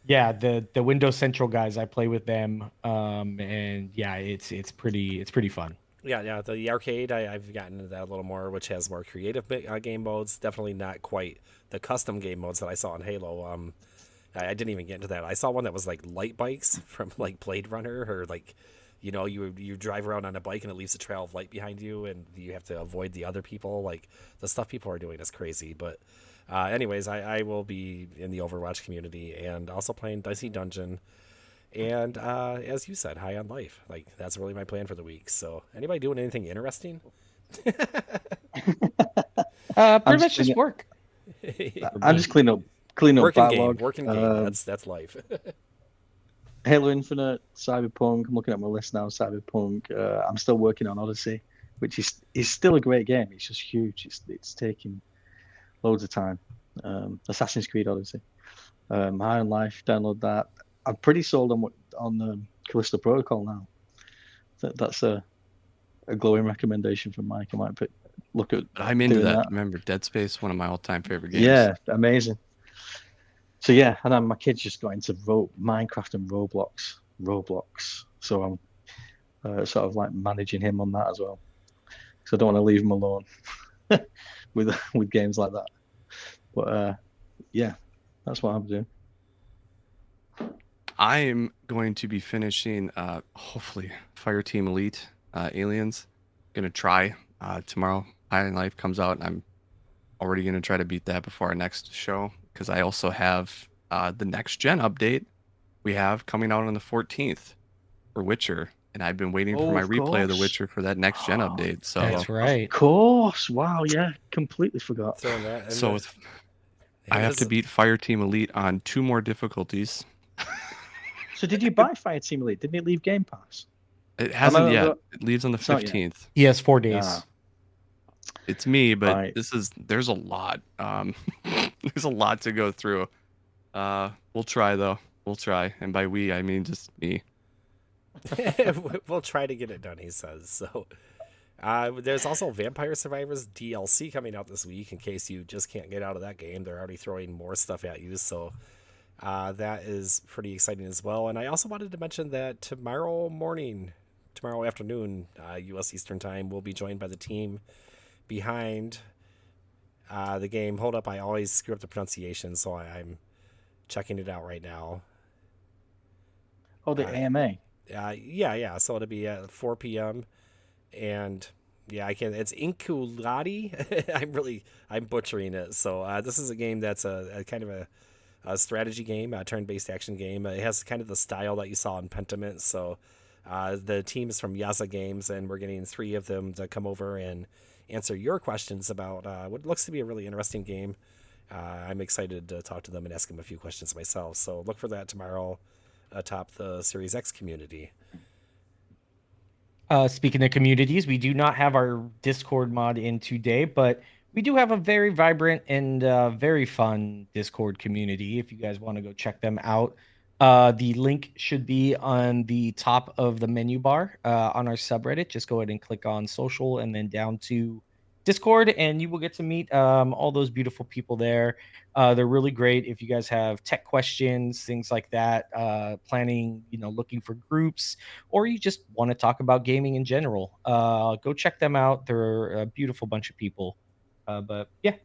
Yeah, the Windows Central guys, I play with them, and yeah, it's pretty fun. Yeah. The arcade, I've gotten into that a little more, which has more creative game modes. Definitely not quite the custom game modes that I saw in Halo. I didn't even get into that. I saw one that was like light bikes from like Blade Runner, or like, you drive around on a bike and it leaves a trail of light behind you, and you have to avoid the other people. Like the stuff people are doing is crazy. But anyways, I will be in the Overwatch community and also playing Dicey Dungeon. And as you said, high on life. Like that's really my plan for the week. So anybody doing anything interesting? I'm Pretty just much just cleaning, work. I'm just cleaning up backlog. Working game. That's life. Halo Infinite, Cyberpunk. I'm looking at my list now. Cyberpunk. I'm still working on Odyssey, which is still a great game. It's just huge. It's taking loads of time. Assassin's Creed Odyssey. High on Life. Download that. I'm pretty sold on Callisto Protocol now. That's a glowing recommendation from Mike. I might look at But I'm into doing that. that. Remember, Dead Space, one of my all-time favorite games. Yeah, amazing. So yeah, and then my kids just got into Minecraft and Roblox. So I'm sort of like managing him on that as well. So I don't want to leave him alone with games like that. But yeah, that's what I'm doing. I'm going to be finishing, hopefully, Fireteam Elite Aliens. Gonna try tomorrow. High on Life comes out, and I'm already gonna try to beat that before our next show, because I also have the next gen update we have coming out on the 14th for Witcher, and I've been waiting for my Of replay of the course. Witcher for that next gen update. So That's right. Of course. Wow. Yeah. Completely forgot. Throwing that. In so the, with, I have to beat Fireteam Elite on 2 more difficulties. So did you buy Fireteam Elite? Didn't it leave Game Pass? It hasn't not- yet. It leaves on the It's not yet. 15th. He has 4 days. Ah. It's me, but Right. there's a lot. There's a lot to go through. We'll try though. We'll try, and by we I mean just me. We'll try to get it done, he says. So there's also Vampire Survivors DLC coming out this week. In case you just can't get out of that game, they're already throwing more stuff at you. So that is pretty exciting as well. And I also wanted to mention that tomorrow afternoon, U.S. Eastern Time, we'll be joined by the team behind the game. Hold up, I always screw up the pronunciation, so I'm checking it out right now. Oh, the AMA. Yeah. So it'll be at 4 p.m. And yeah, I can. It's Inkulati. I'm butchering it. So this is a game that's a kind of a strategy game, a turn-based action game. It has kind of the style that you saw in Pentiment. So the team is from Yaza Games, and we're getting 3 of them to come over and answer your questions about what looks to be a really interesting game. I'm excited to talk to them and ask them a few questions myself. So look for that tomorrow atop the Series X community. Speaking of communities, we do not have our Discord mod in today, but we do have a very vibrant and very fun Discord community. If you guys want to go check them out, the link should be on the top of the menu bar on our subreddit. Just go ahead and click on social and then down to Discord, and you will get to meet all those beautiful people there. They're really great if you guys have tech questions, things like that, planning, looking for groups, or you just want to talk about gaming in general. Go check them out. They're a beautiful bunch of people. But yeah,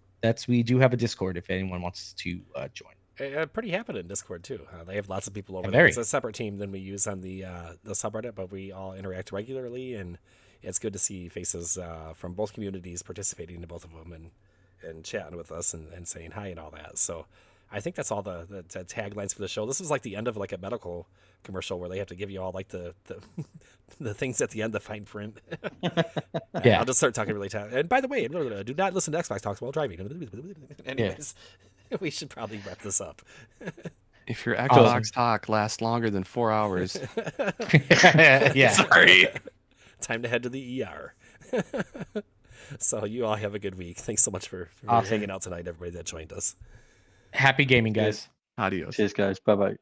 we do have a Discord if anyone wants to join. Pretty happy in Discord too. They have lots of people over Yeah, there. very. It's a separate team than we use on the subreddit, but we all interact regularly, and it's good to see faces from both communities participating in both of them and chatting with us and saying hi and all that. So I think that's all the taglines for the show. This is like the end of like a medical commercial where they have to give you all like the the things at the end, the fine print. Yeah. I'll just start talking really fast. And by the way, do not listen to Xbox Talks while driving. Anyways, we should probably wrap this up. If your Xbox talk lasts longer than 4 hours, Yeah. sorry. Time to head to the ER. So you all have a good week. Thanks so much for Awesome. hanging out tonight, everybody that joined us. Happy gaming, guys. Adios. Cheers, guys. Bye bye.